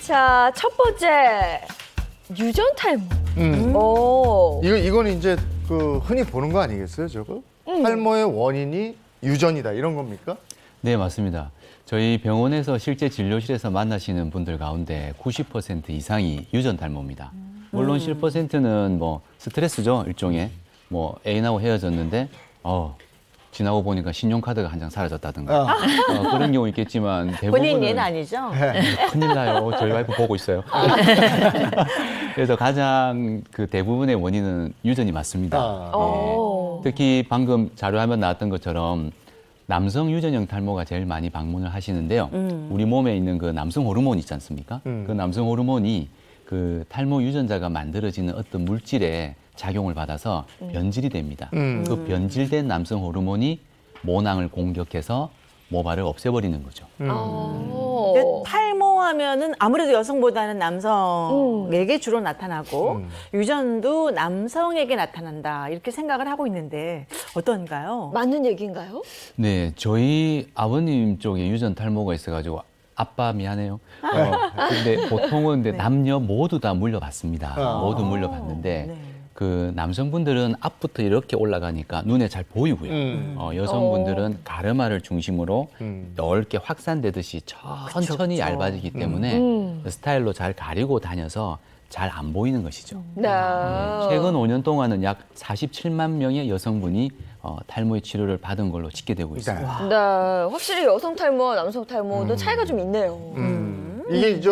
자, 첫 번째, 유전 탈모. 오. 이건 이제 그 흔히 보는 거 아니겠어요, 저거? 탈모의 원인이 유전이다 이런 겁니까? 네, 맞습니다. 저희 병원에서 실제 진료실에서 만나시는 분들 가운데 90% 이상이 유전 탈모입니다. 물론 10%는 뭐 스트레스죠, 일종의. 뭐 애인하고 헤어졌는데 지나고 보니까 신용카드가 한 장 사라졌다든가 그런 경우 있겠지만 대부분은 본인 예는 아니죠? 큰일 나요. 저희 와이프 보고 있어요. 그래서 가장 그 대부분의 원인은 유전이 맞습니다. 특히 방금 자료 화면 나왔던 것처럼 남성 유전형 탈모가 제일 많이 방문을 하시는데요. 우리 몸에 있는 그 남성 호르몬 있지 않습니까? 그 남성 호르몬이 그 탈모 유전자가 만들어지는 어떤 물질에 작용을 받아서 변질이 됩니다. 그 변질된 남성 호르몬이 모낭을 공격해서 모발을 없애버리는 거죠. 근데 탈모하면은 아무래도 여성보다는 남성에게 주로 나타나고 유전도 남성에게 나타난다 이렇게 생각을 하고 있는데 어떤가요? 맞는 얘기인가요? 네, 저희 아버님 쪽에 유전 탈모가 있어가지고 아빠 미안해요. 근데 보통은 근데 남녀 모두 다 물려봤습니다. 모두 물려봤는데 네. 그 남성분들은 앞부터 이렇게 올라가니까 눈에 잘 보이고요. 여성분들은 가르마를 중심으로 넓게 확산되듯이 천천히 그쵸. 얇아지기 때문에 그 스타일로 잘 가리고 다녀서 잘 안 보이는 것이죠. 네. 최근 5년 동안은 약 47만 명의 여성분이 탈모의 치료를 받은 걸로 집계되고 있습니다. 네, 확실히 여성 탈모와 남성 탈모도 차이가 좀 있네요. 이게 이게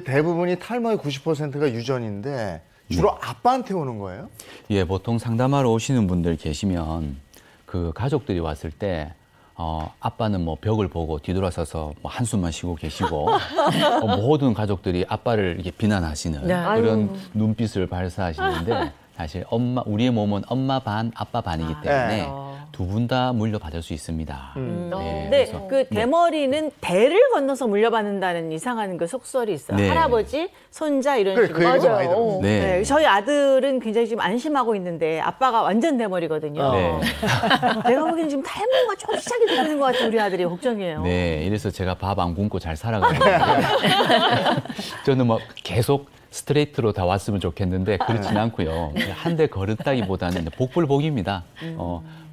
대부분이 탈모의 90%가 유전인데 주로 아빠한테 오는 거예요? 예, 보통 상담하러 오시는 분들 계시면 그 가족들이 왔을 때 아빠는 뭐 벽을 보고 뒤돌아서서 뭐 한숨만 쉬고 계시고 모든 가족들이 아빠를 이렇게 비난하시는 네. 그런 눈빛을 발사하시는데 사실 우리의 몸은 엄마 반, 아빠 반이기 때문에 두 분 다 물려받을 수 있습니다. 네, 근데 그래서 그 대머리는 대를 건너서 물려받는다는 이상한 그 속설이 있어요. 네. 할아버지, 손자 이런 그래, 식으로. 그 얘기도 많이 맞아요. 들어요. 네. 네, 저희 아들은 굉장히 지금 안심하고 있는데 아빠가 완전 대머리거든요. 네. 내가 보기엔 지금 탈모가 좀 시작이 되는 것 같아요. 우리 아들이 걱정이에요. 네, 이래서 제가 밥 안 굶고 잘 살아가는데 저는 뭐 계속 스트레이트로 다 왔으면 좋겠는데 그렇진 않고요. 한 대 걸었다기보다는 복불복입니다.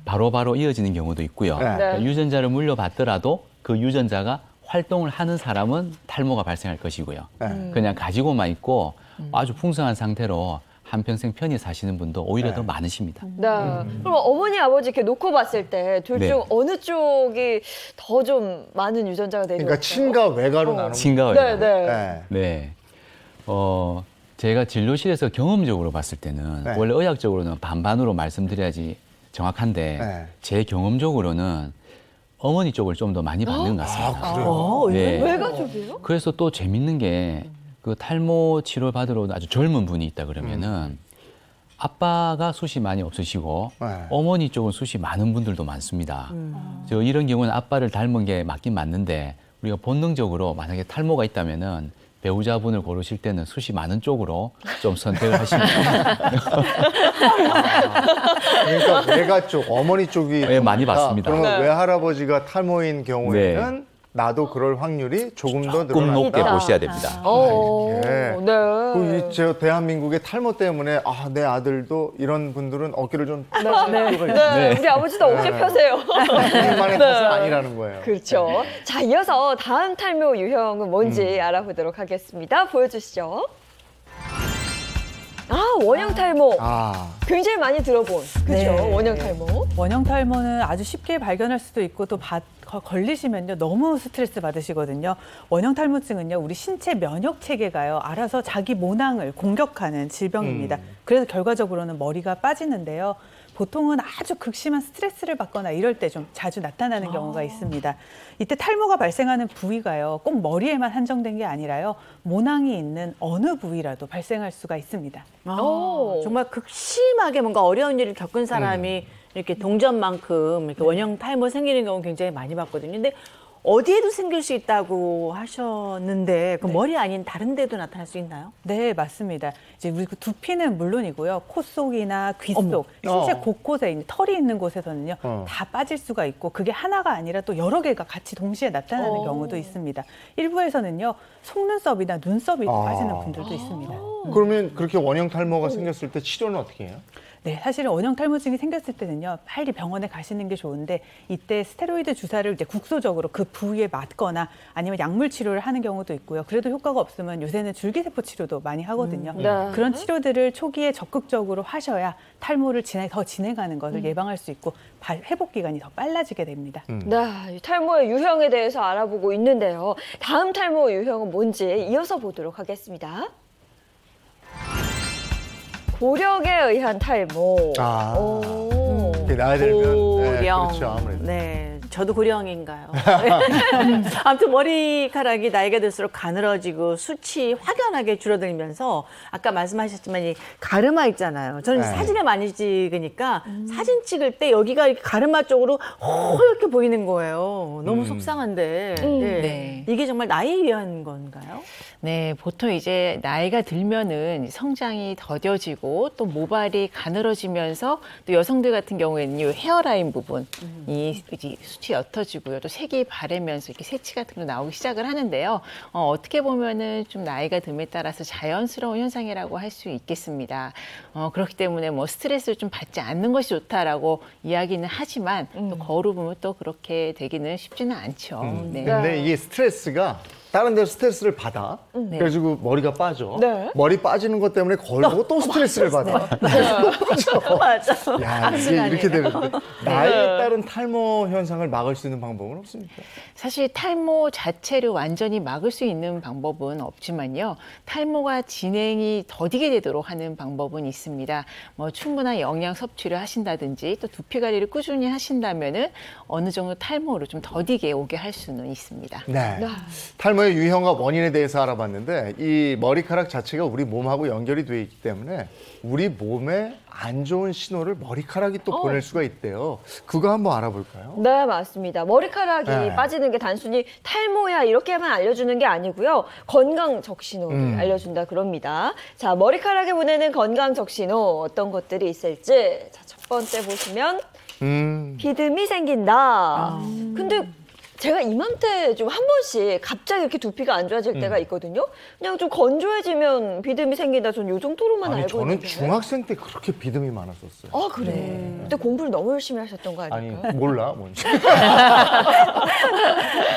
바로바로 이어지는 경우도 있고요. 그러니까 유전자를 물려받더라도 그 유전자가 활동을 하는 사람은 탈모가 발생할 것이고요. 그냥 가지고만 있고 아주 풍성한 상태로 한평생 편히 사시는 분도 오히려 더 많으십니다. 네. 그럼 어머니, 아버지 이렇게 놓고 봤을 때 둘 중 네. 어느 쪽이 더 좀 많은 유전자가 되는 그러니까 걸까요? 친가 외가로 나누는 친가요. 네, 네. 네. 네. 제가 진료실에서 경험적으로 봤을 때는 네. 원래 의학적으로는 반반으로 말씀드려야지 정확한데 네. 제 경험적으로는 어머니 쪽을 좀 더 많이 받는 것 같습니다. 그래요? 네. 왜 가족이에요? 그래서 또 재밌는 게 그 탈모 치료 받으러 아주 젊은 분이 있다 그러면은 아빠가 숱이 많이 없으시고 네. 어머니 쪽은 숱이 많은 분들도 많습니다. 저 이런 경우는 아빠를 닮은 게 맞긴 맞는데 우리가 본능적으로 만약에 탈모가 있다면은 배우자분을 고르실 때는 숱이 많은 쪽으로 좀 선택을 하시면 그러니까 외가 쪽, 어머니 쪽이 네, 많이 많다. 받습니다. 그러면 외할아버지가 탈모인 경우에는 나도 그럴 확률이 조금 더 조금 높게 늘어난다. 보셔야 됩니다. 네. 네. 저 대한민국의 탈모 때문에 내 아들도 이런 분들은 어깨를 좀 네. 펴고 네. 우리 아버지도 어깨 펴세요. 본인만의 탓은 아니라는 거예요. 그렇죠. 자, 이어서 다음 탈모 유형은 뭔지 알아보도록 하겠습니다. 보여주시죠. 원형 탈모. 굉장히 많이 들어본. 그렇죠. 네. 원형 탈모. 원형 탈모는 아주 쉽게 발견할 수도 있고 또 걸리시면요 너무 스트레스 받으시거든요. 원형 탈모증은요 우리 신체 면역 체계가요 알아서 자기 모낭을 공격하는 질병입니다. 그래서 결과적으로는 머리가 빠지는데요. 보통은 아주 극심한 스트레스를 받거나 이럴 때 좀 자주 나타나는 경우가 있습니다. 이때 탈모가 발생하는 부위가요 꼭 머리에만 한정된 게 아니라요 모낭이 있는 어느 부위라도 발생할 수가 있습니다. 정말 극심하게 뭔가 어려운 일을 겪은 사람이 이렇게 동전만큼 이렇게 원형 탈모 생기는 경우 굉장히 많이 봤거든요. 근데 어디에도 생길 수 있다고 하셨는데 그 머리 아닌 다른 데도 나타날 수 있나요? 네, 맞습니다. 이제 우리 그 두피는 물론이고요. 코 속이나 귀 속, 신체 곳곳에 있는 털이 있는 곳에서는요. 다 빠질 수가 있고 그게 하나가 아니라 또 여러 개가 같이 동시에 나타나는 경우도 있습니다. 일부에서는요. 속눈썹이나 눈썹이 빠지는 분들도 있습니다. 그러면 그렇게 원형 탈모가 생겼을 때 치료는 어떻게 해요? 네, 사실은 원형 탈모증이 생겼을 때는요, 빨리 병원에 가시는 게 좋은데 이때 스테로이드 주사를 이제 국소적으로 그 부위에 맞거나 아니면 약물 치료를 하는 경우도 있고요. 그래도 효과가 없으면 요새는 줄기세포 치료도 많이 하거든요. 그런 치료들을 초기에 적극적으로 하셔야 탈모를 더 진행하는 것을 예방할 수 있고 회복 기간이 더 빨라지게 됩니다. 네, 이 탈모의 유형에 대해서 알아보고 있는데요. 다음 탈모 유형은 뭔지 이어서 보도록 하겠습니다. 고력에 의한 탈모. 나이 들면 고령. 그렇죠, 아무래도. 네, 저도 고령인가요? 아무튼 머리카락이 나이가 들수록 가늘어지고 숱이 확연하게 줄어들면서 아까 말씀하셨지만 이 가르마 있잖아요. 저는 네. 사진에 많이 찍으니까 사진 찍을 때 여기가 이렇게 가르마 쪽으로 허옇게 보이는 거예요. 너무 속상한데 네. 네. 이게 정말 나이에 의한 건가요? 네, 보통 이제 나이가 들면은 성장이 더뎌지고 또 모발이 가늘어지면서 또 여성들 같은 경우에는 이 헤어라인 부분, 이 숱이 옅어지고요. 또 색이 바래면서 이렇게 새치 같은 거 나오기 시작을 하는데요. 어떻게 보면은 좀 나이가 듦에 따라서 자연스러운 현상이라고 할 수 있겠습니다. 그렇기 때문에 뭐 스트레스를 좀 받지 않는 것이 좋다라고 이야기는 하지만 또 거울을 보면 또 그렇게 되기는 쉽지는 않죠. 네. 근데 이게 스트레스가 다른 데서 스트레스를 받아. 그래가지고 머리가 빠져. 네. 머리 빠지는 것 때문에 거울 보고 또 스트레스를 받아. 빠져. 맞아. 야, 이게 이렇게 되는데 나이에 따른 탈모 현상을 막을 수 있는 방법은 없습니까? 사실 탈모 자체를 완전히 막을 수 있는 방법은 없지만요. 탈모가 진행이 더디게 되도록 하는 방법은 있습니다. 뭐 충분한 영양 섭취를 하신다든지 또 두피 관리를 꾸준히 하신다면은 어느 정도 탈모를 좀 더디게 오게 할 수는 있습니다. 네. 탈모의 유형과 원인에 대해서 알아봤는데 이 머리카락 자체가 우리 몸하고 연결이 되어 있기 때문에 우리 몸에 안 좋은 신호를 머리카락이 또 보낼 수가 있대요. 그거 한번 알아볼까요? 네, 맞습니다. 머리카락이 네. 빠지는 게 단순히 탈모야 이렇게만 알려주는 게 아니고요. 건강 적신호를 알려준다 그럽니다. 자, 머리카락에 보내는 건강 적신호 어떤 것들이 있을지 자, 첫 번째 보시면 비듬이 생긴다. 근데 제가 이맘때 좀 한 번씩 갑자기 이렇게 두피가 안 좋아질 때가 있거든요. 그냥 좀 건조해지면 비듬이 생긴다. 전 요 정도로만 아니, 알고 저는 있는데. 중학생 때 그렇게 비듬이 많았었어요. 아, 그래. 그때 공부를 너무 열심히 하셨던 거 아니, 아닐까요? 몰라, 뭔지.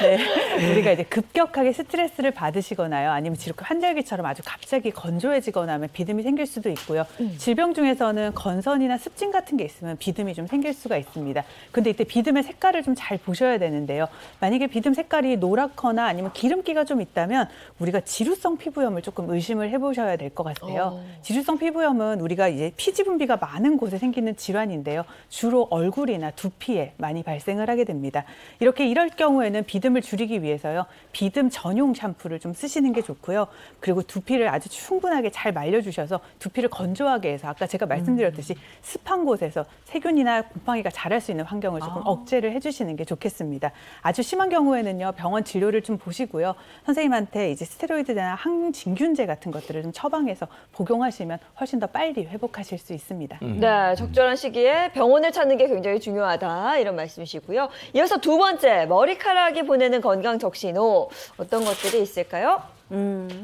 네, 우리가 이제 급격하게 스트레스를 받으시거나요, 아니면 이렇게 환절기처럼 아주 갑자기 건조해지거나 하면 비듬이 생길 수도 있고요. 질병 중에서는 건선이나 습진 같은 게 있으면 비듬이 좀 생길 수가 있습니다. 근데 이때 비듬의 색깔을 좀 잘 보셔야 되는데요. 만약에 비듬 색깔이 노랗거나 아니면 기름기가 좀 있다면 우리가 지루성 피부염을 조금 의심을 해보셔야 될 것 같아요. 지루성 피부염은 우리가 이제 피지 분비가 많은 곳에 생기는 질환인데요. 주로 얼굴이나 두피에 많이 발생을 하게 됩니다. 이럴 경우에는 비듬을 줄이기 위해서요. 비듬 전용 샴푸를 좀 쓰시는 게 좋고요. 그리고 두피를 아주 충분하게 잘 말려주셔서 두피를 건조하게 해서 아까 제가 말씀드렸듯이 습한 곳에서 세균이나 곰팡이가 자랄 수 있는 환경을 조금 억제를 해주시는 게 좋겠습니다. 아주 심한 경우에는요, 병원 진료를 좀 보시고요. 선생님한테 이제 스테로이드나 항진균제 같은 것들을 좀 처방해서 복용하시면 훨씬 더 빨리 회복하실 수 있습니다. 네, 적절한 시기에 병원을 찾는 게 굉장히 중요하다 이런 말씀이시고요. 이어서 두 번째, 머리카락이 보내는 건강 적신호 어떤 것들이 있을까요?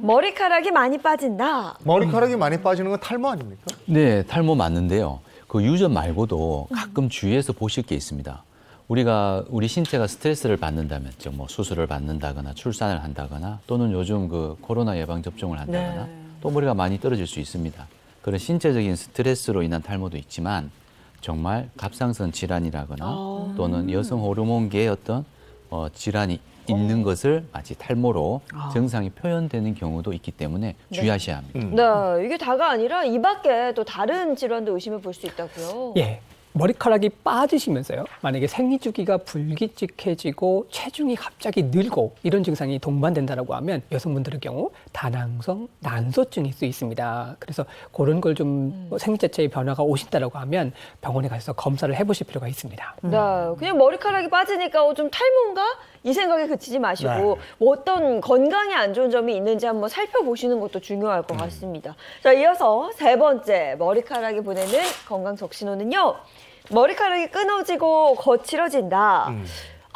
머리카락이 많이 빠진다. 머리카락이 많이 빠지는 건 탈모 아닙니까? 네, 탈모 맞는데요. 그 유전 말고도 가끔 주위에서 보실 게 있습니다. 우리 신체가 스트레스를 받는다면, 즉 뭐 수술을 받는다거나 출산을 한다거나 또는 요즘 그 코로나 예방 접종을 한다거나 또 머리가 많이 떨어질 수 있습니다. 그런 신체적인 스트레스로 인한 탈모도 있지만 정말 갑상선 질환이라거나 또는 여성 호르몬계의 어떤 질환이 있는 것을 마치 탈모로 증상이 표현되는 경우도 있기 때문에 주의하셔야 합니다. 네, 이게 다가 아니라 이 밖에 또 다른 질환도 의심해 볼 수 있다고요. 예. 머리카락이 빠지시면서요. 만약에 생리주기가 불규칙해지고 체중이 갑자기 늘고 이런 증상이 동반된다라고 하면 여성분들의 경우 다낭성 난소증일 수 있습니다. 그래서 그런 걸 좀 생리 자체의 변화가 오신다라고 하면 병원에 가서 검사를 해보실 필요가 있습니다. 네, 그냥 머리카락이 빠지니까 좀 탈모인가? 이 생각에 그치지 마시고 뭐 어떤 건강에 안 좋은 점이 있는지 한번 살펴보시는 것도 중요할 것 같습니다. 자, 이어서 세 번째 머리카락이 보내는 건강 적신호는요. 머리카락이 끊어지고 거칠어진다.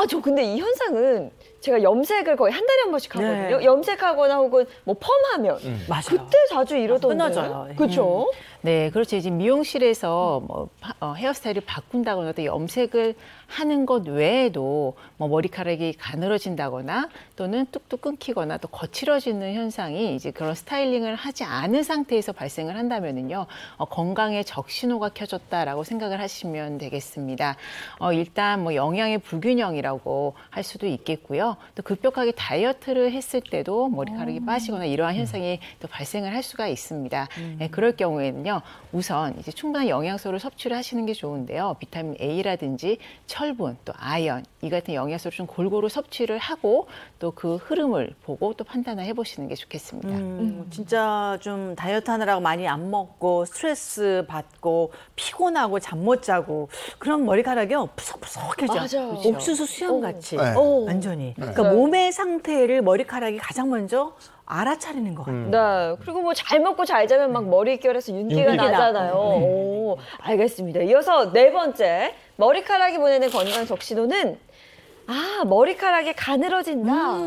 저 근데 이 현상은 제가 염색을 거의 한 달에 한 번씩 하거든요. 네. 염색하거나 혹은 뭐 펌하면 맞아요. 그때 자주 이러던데. 끊어져요. 그렇죠? 네, 그렇죠. 이제 미용실에서 뭐 헤어스타일을 바꾼다거나 또 염색을 하는 것 외에도 뭐 머리카락이 가늘어진다거나 또는 뚝뚝 끊기거나 또 거칠어지는 현상이 이제 그런 스타일링을 하지 않은 상태에서 발생을 한다면은요, 건강에 적신호가 켜졌다라고 생각을 하시면 되겠습니다. 일단 뭐 영양의 불균형이라고 할 수도 있겠고요. 또 급격하게 다이어트를 했을 때도 머리카락이 빠지거나 이러한 현상이 또 발생을 할 수가 있습니다. 네, 그럴 경우에는요. 하려면요, 우선 이제 충분한 영양소를 섭취를 하시는 게 좋은데요. 비타민 A라든지 철분, 또 아연, 이 같은 영양소를 좀 골고루 섭취를 하고 또 그 흐름을 보고 또 판단을 해보시는 게 좋겠습니다. 진짜 좀 다이어트 하느라고 많이 안 먹고 스트레스 받고 피곤하고 잠 못 자고 그런 머리카락이 푸석푸석해져. 맞아요. 옥수수 수염같이 네. 완전히. 그러니까 몸의 상태를 머리카락이 가장 먼저 알아차리는 것 같아요. 네. 그리고 뭐 잘 먹고 잘 자면 막 머릿결에서 윤기가 윤기가 나잖아요. 오, 알겠습니다. 이어서 네 번째, 머리카락이 보내는 건강 적신호는 머리카락이 가늘어진다.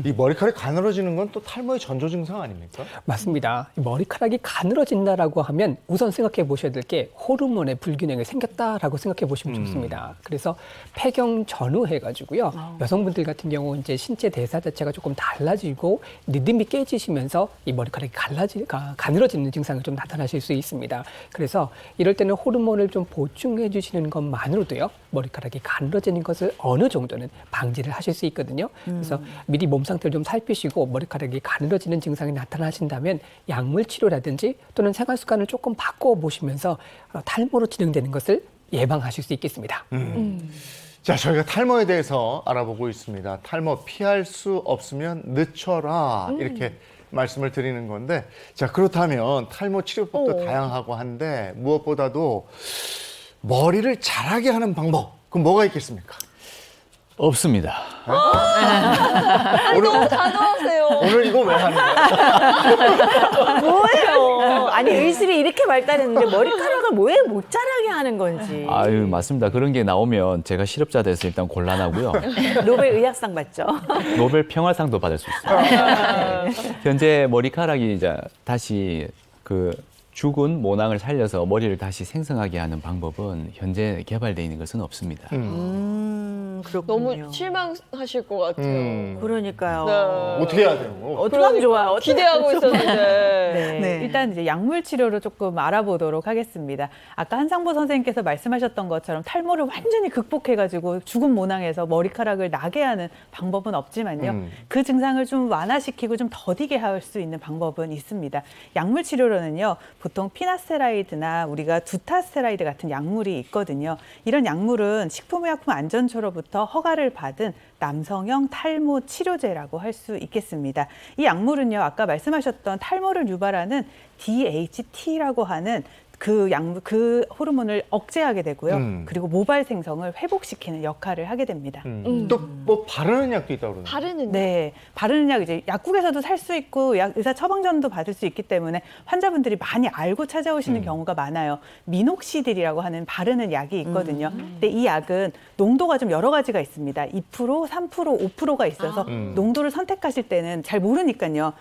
이 머리카락이 가늘어지는 건 또 탈모의 전조 증상 아닙니까? 맞습니다. 이 머리카락이 가늘어진다라고 하면 우선 생각해 보셔야 될 게 호르몬의 불균형이 생겼다라고 생각해 보시면 좋습니다. 그래서 폐경 전후해가지고요. 여성분들 같은 경우 이제 신체 대사 자체가 조금 달라지고 리듬이 깨지시면서 이 머리카락이 가늘어지는 증상이 좀 나타나실 수 있습니다. 그래서 이럴 때는 호르몬을 좀 보충해 주시는 것만으로도요. 머리카락이 가늘어지는 것을 어느 정도는 방지를 하실 수 있거든요. 그래서 미리 몸 상태를 좀 살피시고 머리카락이 가늘어지는 증상이 나타나신다면 약물 치료라든지 또는 생활 습관을 조금 바꿔보시면서 탈모로 진행되는 것을 예방하실 수 있겠습니다. 자, 저희가 탈모에 대해서 알아보고 있습니다. 탈모 피할 수 없으면 늦춰라 이렇게 말씀을 드리는 건데, 자, 그렇다면 탈모 치료법도 다양하고 한데 무엇보다도 머리를 자라게 하는 방법, 그럼 뭐가 있겠습니까? 없습니다. 너무 단호하세요. 오늘 이거 왜 하는 거야? 뭐예요? 아니 의술이 이렇게 발달했는데 머리카락을 왜 못 자라게 하는 건지. 아유, 맞습니다. 그런 게 나오면 제가 실업자 돼서 일단 곤란하고요. 노벨 의학상 받죠. 노벨 평화상도 받을 수 있어요. 현재 머리카락이 이제 다시 그 죽은 모낭을 살려서 머리를 다시 생성하게 하는 방법은 현재 개발되어 있는 것은 없습니다. 그렇군요. 너무 실망하실 것 같아요. 그러니까요. 네. 어떻게 해야 돼요? 어떻게 하면 좋아요? 어떻게 기대하고 있었는데. 네. 네. 일단 이제 약물 치료로 조금 알아보도록 하겠습니다. 아까 한상보 선생님께서 말씀하셨던 것처럼 탈모를 완전히 극복해가지고 죽은 모낭에서 머리카락을 나게 하는 방법은 없지만요. 그 증상을 좀 완화시키고 좀 더디게 할 수 있는 방법은 있습니다. 약물 치료로는요. 보통 피나스테라이드나 우리가 두타스테라이드 같은 약물이 있거든요. 이런 약물은 식품의약품안전처로부터 허가를 받은 남성형 탈모 치료제라고 할 수 있겠습니다. 이 약물은요, 아까 말씀하셨던 탈모를 유발하는 DHT라고 하는 그 호르몬을 억제하게 되고요. 그리고 모발 생성을 회복시키는 역할을 하게 됩니다. 또 뭐 바르는 약도 있다고 그러는데. 바르는 네, 바르는 약 이제 약국에서도 살 수 있고 의사 처방전도 받을 수 있기 때문에 환자분들이 많이 알고 찾아오시는 경우가 많아요. 미녹시딜이라고 하는 바르는 약이 있거든요. 근데 이 약은 농도가 좀 여러 가지가 있습니다. 2%, 3%, 5%가 있어서 농도를 선택하실 때는 잘 모르니까요.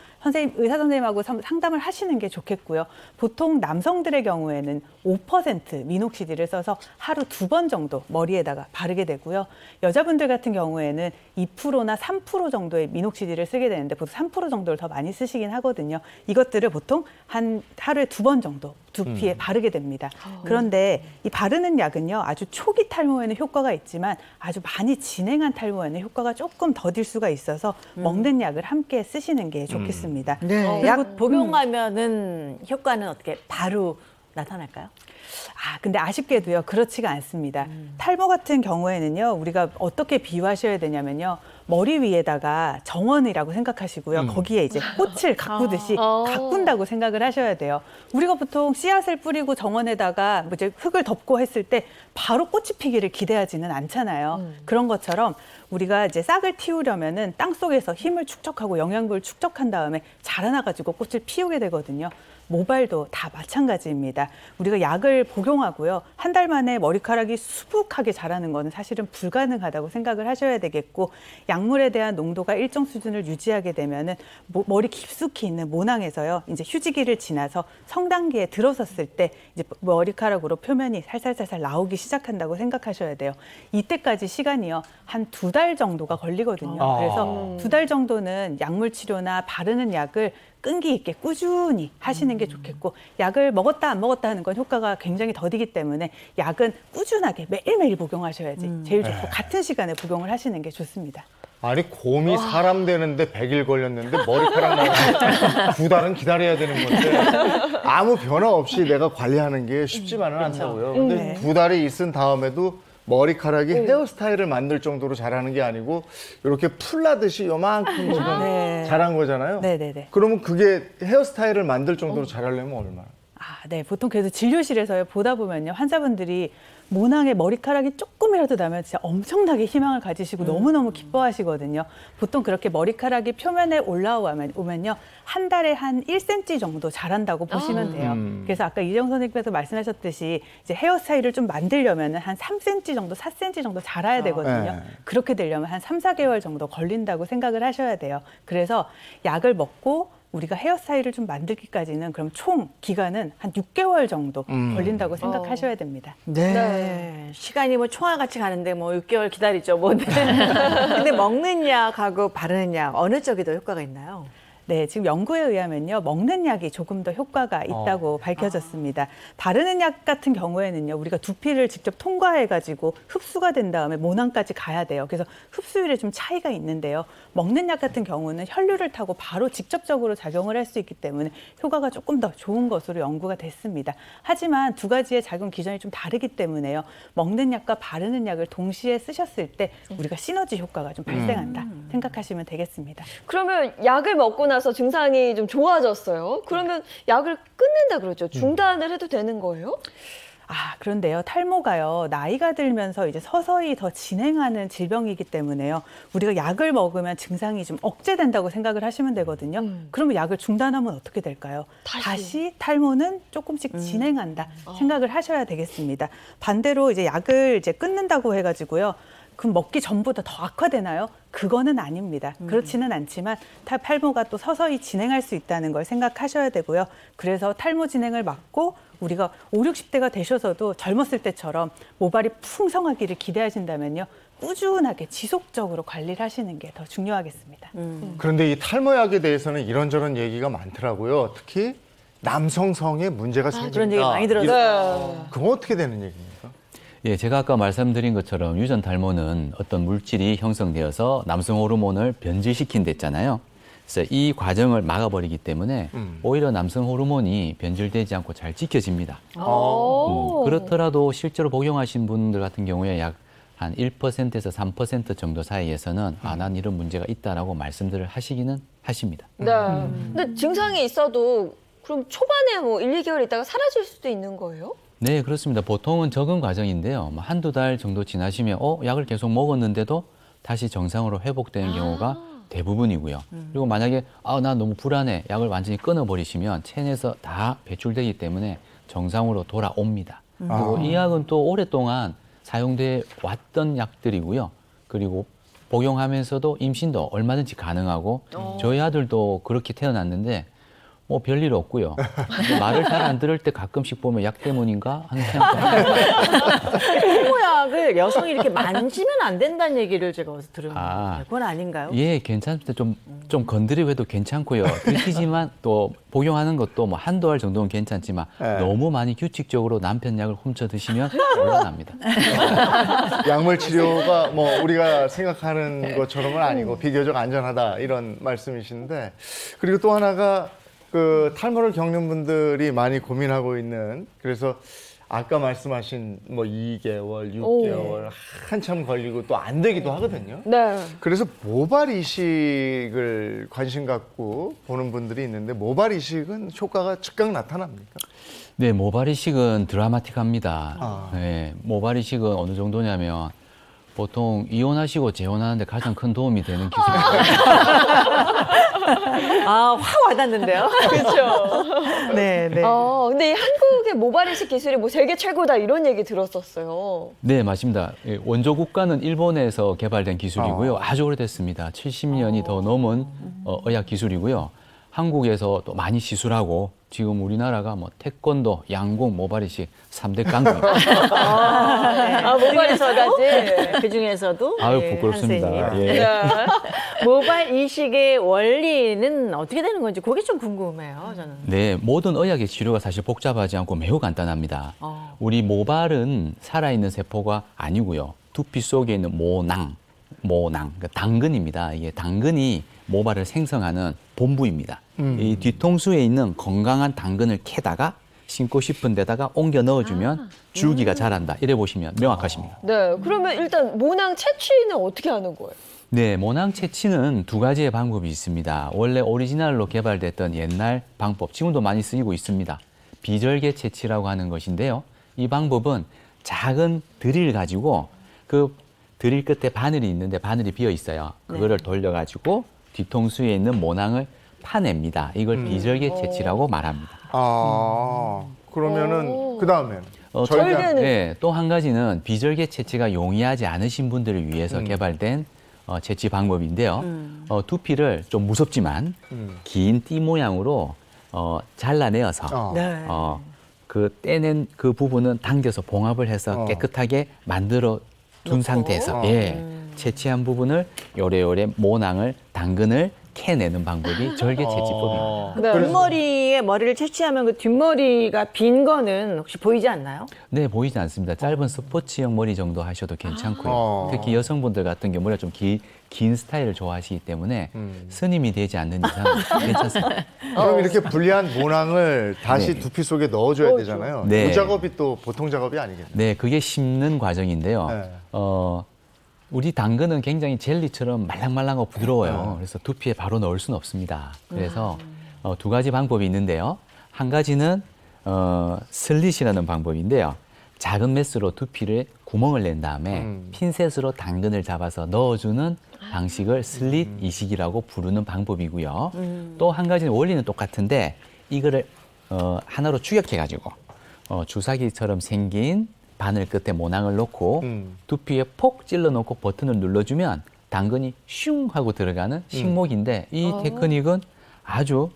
의사 선생님하고 상담을 하시는 게 좋겠고요. 보통 남성들의 경우에는 5% 미녹시딜을 써서 하루 2번 정도 머리에다가 바르게 되고요. 여자분들 같은 경우에는 2%나 3% 정도의 미녹시딜을 쓰게 되는데 보통 3% 정도를 더 많이 쓰시긴 하거든요. 이것들을 보통 하루에 2번 정도 두피에 바르게 됩니다. 그런데 이 바르는 약은요, 아주 초기 탈모에는 효과가 있지만 아주 많이 진행한 탈모에는 효과가 조금 더딜 수가 있어서 먹는 약을 함께 쓰시는 게 좋겠습니다. 네. 약 복용하면은 효과는 어떻게 바로 나타날까요? 근데 아쉽게도요, 그렇지가 않습니다. 탈모 같은 경우에는요, 우리가 어떻게 비유하셔야 되냐면요, 머리 위에다가 정원이라고 생각하시고요. 거기에 이제 꽃을 가꾸듯이 가꾼다고 생각을 하셔야 돼요. 우리가 보통 씨앗을 뿌리고 정원에다가 이제 흙을 덮고 했을 때 바로 꽃이 피기를 기대하지는 않잖아요. 그런 것처럼 우리가 이제 싹을 틔우려면은 땅 속에서 힘을 축적하고 영양분을 축적한 다음에 자라나가지고 꽃을 피우게 되거든요. 모발도 다 마찬가지입니다. 우리가 약을 복용하고요. 한 달 만에 머리카락이 수북하게 자라는 거는 사실은 불가능하다고 생각을 하셔야 되겠고, 약물에 대한 농도가 일정 수준을 유지하게 되면은 머리 깊숙이 있는 모낭에서요. 이제 휴지기를 지나서 성단계에 들어섰을 때 이제 머리카락으로 표면이 살살살살 나오기 시작한다고 생각하셔야 돼요. 이때까지 시간이요. 한 2달 정도가 걸리거든요. 그래서 2달 정도는 약물 치료나 바르는 약을 끈기 있게 꾸준히 하시는 게 좋겠고, 약을 먹었다 안 먹었다 하는 건 효과가 굉장히 더디기 때문에 약은 꾸준하게 매일매일 복용하셔야지 제일 좋고 같은 시간에 복용을 하시는 게 좋습니다. 아니 곰이 사람 되는데 100일 걸렸는데 머리카락 나오는데 2달은 기다려야 되는 건데 아무 변화 없이 내가 관리하는 게 쉽지만은 않다고요. 근데 네. 2달이 있은 다음에도 머리카락이 헤어스타일을 만들 정도로 자라는 게 아니고 이렇게 풀나듯이 요만큼 지금 네. 자란 거잖아요. 네네네. 그러면 그게 헤어스타일을 만들 정도로 자라려면 얼마나? 네. 보통 그래서 진료실에서 보다 보면요. 환자분들이 모낭에 머리카락이 조금이라도 나면 진짜 엄청나게 희망을 가지시고 너무너무 기뻐하시거든요. 보통 그렇게 머리카락이 표면에 올라오면요. 한 달에 한 1cm 정도 자란다고 보시면 돼요. 그래서 아까 이정 선생님께서 말씀하셨듯이 이제 헤어스타일을 좀 만들려면 한 3cm 정도, 4cm 정도 자라야 되거든요. 네. 그렇게 되려면 한 3, 4개월 정도 걸린다고 생각을 하셔야 돼요. 그래서 약을 먹고 우리가 헤어스타일을 좀 만들기까지는 그럼 총 기간은 한 6개월 정도 걸린다고 생각하셔야 됩니다. 네. 시간이 뭐 총알같이 가는데 뭐 6개월 기다리죠. 뭐. 근데 먹는 약하고 바르는 약 어느 쪽이 더 효과가 있나요? 네, 지금 연구에 의하면요, 먹는 약이 조금 더 효과가 있다고 밝혀졌습니다. 바르는 약 같은 경우에는요, 우리가 두피를 직접 통과해가지고 흡수가 된 다음에 모낭까지 가야 돼요. 그래서 흡수율에 좀 차이가 있는데요. 먹는 약 같은 경우는 혈류를 타고 바로 직접적으로 작용을 할 수 있기 때문에 효과가 조금 더 좋은 것으로 연구가 됐습니다. 하지만 두 가지의 작용 기전이 좀 다르기 때문에요. 먹는 약과 바르는 약을 동시에 쓰셨을 때 우리가 시너지 효과가 좀 발생한다 생각하시면 되겠습니다. 그러면 약을 먹고 나서 증상이 좀 좋아졌어요. 그러면 약을 끊는다 그러죠. 중단을 해도 되는 거예요? 그런데요, 탈모가요, 나이가 들면서 이제 서서히 더 진행하는 질병이기 때문에요. 우리가 약을 먹으면 증상이 좀 억제된다고 생각을 하시면 되거든요. 그러면 약을 중단하면 어떻게 될까요? 다시 탈모는 조금씩 진행한다 생각을 하셔야 되겠습니다. 반대로 이제 약을 이제 끊는다고 해가지고요. 그럼 먹기 전보다 더 악화되나요? 그거는 아닙니다. 그렇지는 않지만 탈모가 또 서서히 진행할 수 있다는 걸 생각하셔야 되고요. 그래서 탈모 진행을 막고 우리가 5, 60대가 되셔서도 젊었을 때처럼 모발이 풍성하기를 기대하신다면요. 꾸준하게 지속적으로 관리를 하시는 게 더 중요하겠습니다. 그런데 이 탈모약에 대해서는 이런저런 얘기가 많더라고요. 특히 남성성에 문제가 생긴다. 그런 얘기 많이 들었어요. 그건 어떻게 되는 얘기입니까? 예, 제가 아까 말씀드린 것처럼 유전 탈모는 어떤 물질이 형성되어서 남성 호르몬을 변질시킨다 했잖아요. 그래서 이 과정을 막아버리기 때문에 오히려 남성 호르몬이 변질되지 않고 잘 지켜집니다. 그렇더라도 실제로 복용하신 분들 같은 경우에 약 한 1%에서 3% 정도 사이에서는 난 이런 문제가 있다라고 말씀들을 하시기는 하십니다. 네. 근데 증상이 있어도 그럼 초반에 뭐 1, 2개월 있다가 사라질 수도 있는 거예요? 네, 그렇습니다. 보통은 적응 과정인데요. 한두 달 정도 지나시면 약을 계속 먹었는데도 다시 정상으로 회복되는 경우가 대부분이고요. 그리고 만약에 나 너무 불안해, 약을 완전히 끊어버리시면 체내에서 다 배출되기 때문에 정상으로 돌아옵니다. 그리고 이 약은 또 오랫동안 사용돼 왔던 약들이고요. 그리고 복용하면서도 임신도 얼마든지 가능하고 저희 아들도 그렇게 태어났는데 뭐 별일 없고요. 말을 잘 안 들을 때 가끔씩 보면 약 때문인가 하는 생각도 탈모약을 여성이 이렇게 만지면 안 된다는 얘기를 제가 어디서 들었는데 그건 아닌가요? 예, 괜찮습니다. 좀 건드리고 해도 괜찮고요. 드시지만 또 복용하는 것도 뭐 한두 알 정도는 괜찮지만 너무 많이 규칙적으로 남편 약을 훔쳐 드시면 곤란합니다. 약물 치료가 뭐 우리가 생각하는 것처럼은 아니고 비교적 안전하다 이런 말씀이신데, 그리고 또 하나가 그 탈모를 겪는 분들이 많이 고민하고 있는, 그래서 아까 말씀하신 뭐 2개월, 6개월 한참 걸리고 또 안 되기도 하거든요. 네. 그래서 모발 이식을 관심 갖고 보는 분들이 있는데 모발 이식은 효과가 즉각 나타납니까? 네, 모발 이식은 드라마틱합니다. 네, 모발 이식은 어느 정도냐면 보통 이혼하시고 재혼하는데 가장 큰 도움이 되는 기술입니다. 확 와닿는데요? 그렇죠. 네, 네. 근데 이 한국의 모발 이식 기술이 뭐 세계 최고다 이런 얘기 들었었어요. 네, 맞습니다. 원조 국가는 일본에서 개발된 기술이고요. 아주 오래됐습니다. 70년이 더 넘은 의학 기술이고요. 한국에서 또 많이 시술하고 지금 우리나라가 뭐 태권도, 양궁, 모발 이식 3대 깡패입니다. 모발 이식까지. 그 중에서도 아유, 부끄럽습니다. 예. 모발 이식의 원리는 어떻게 되는 건지 그게 좀 궁금해요, 저는. 네, 모든 의학의 치료가 사실 복잡하지 않고 매우 간단합니다. 우리 모발은 살아있는 세포가 아니고요. 두피 속에 있는 모낭, 모낭, 그러니까 당근입니다. 이게 당근이 모발을 생성하는 본부입니다. 이 뒤통수에 있는 건강한 당근을 캐다가 심고 싶은 데다가 옮겨 넣어주면 줄기가 자란다. 이래 보시면 명확하십니다. 네, 그러면 일단 모낭 채취는 어떻게 하는 거예요? 네, 모낭 채취는 두 가지의 방법이 있습니다. 원래 오리지널로 개발됐던 옛날 방법, 지금도 많이 쓰이고 있습니다. 비절개 채취라고 하는 것인데요. 이 방법은 작은 드릴 가지고 그 드릴 끝에 바늘이 있는데 바늘이 비어 있어요. 그거를 돌려가지고 뒤통수에 있는 모낭을 파냅니다. 이걸 비절개 채취라고 말합니다. 그러면은 그 다음엔 절개는? 네, 또 한 가지는 비절개 채취가 용이하지 않으신 분들을 위해서 개발된 채취 방법인데요. 두피를 좀 무섭지만 긴 띠 모양으로 잘라내어서 그 떼낸 그 부분은 당겨서 봉합을 해서 깨끗하게 만들어 둔 상태에서 채취한 부분을 요래요래 모낭을 당근을 캐내는 방법이 절개 채취법입니다. 뒷머리에 머리를 채취하면 그 뒷머리가 빈 거는 혹시 보이지 않나요? 네, 보이지 않습니다. 짧은 스포츠형 머리 정도 하셔도 괜찮고요. 특히 여성분들 같은 경우 머리가 좀 긴 스타일을 좋아하시기 때문에 스님이 되지 않는 이상 괜찮습니다. 그럼 이렇게 분리한 모낭을 다시 네. 두피 속에 넣어줘야 되잖아요. 네. 이 작업이 또 보통 작업이 아니겠네요. 네, 그게 심는 과정인데요. 네. 우리 당근은 굉장히 젤리처럼 말랑말랑하고 부드러워요. 그래서 두피에 바로 넣을 수는 없습니다. 그래서 두 가지 방법이 있는데요. 한 가지는 슬릿이라는 방법인데요. 작은 메스로 두피를 구멍을 낸 다음에 핀셋으로 당근을 잡아서 넣어주는 방식을 슬릿 이식이라고 부르는 방법이고요. 또 한 가지는 원리는 똑같은데 이거를 하나로 추격해가지고 주사기처럼 생긴 바늘 끝에 모낭을 놓고 두피에 폭 찔러 놓고 버튼을 눌러주면 당근이 슝 하고 들어가는 식목인데 이 테크닉은 아주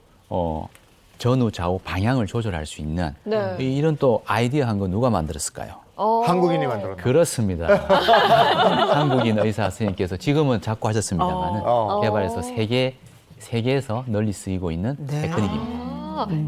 전후 좌우 방향을 조절할 수 있는 네. 이런 또 아이디어한 거 누가 만들었을까요? 한국인이 만들었나? 그렇습니다. 한국인 의사 선생님께서 지금은 자꾸 하셨습니다만은 개발해서 세계에서 널리 쓰이고 있는 테크닉입니다.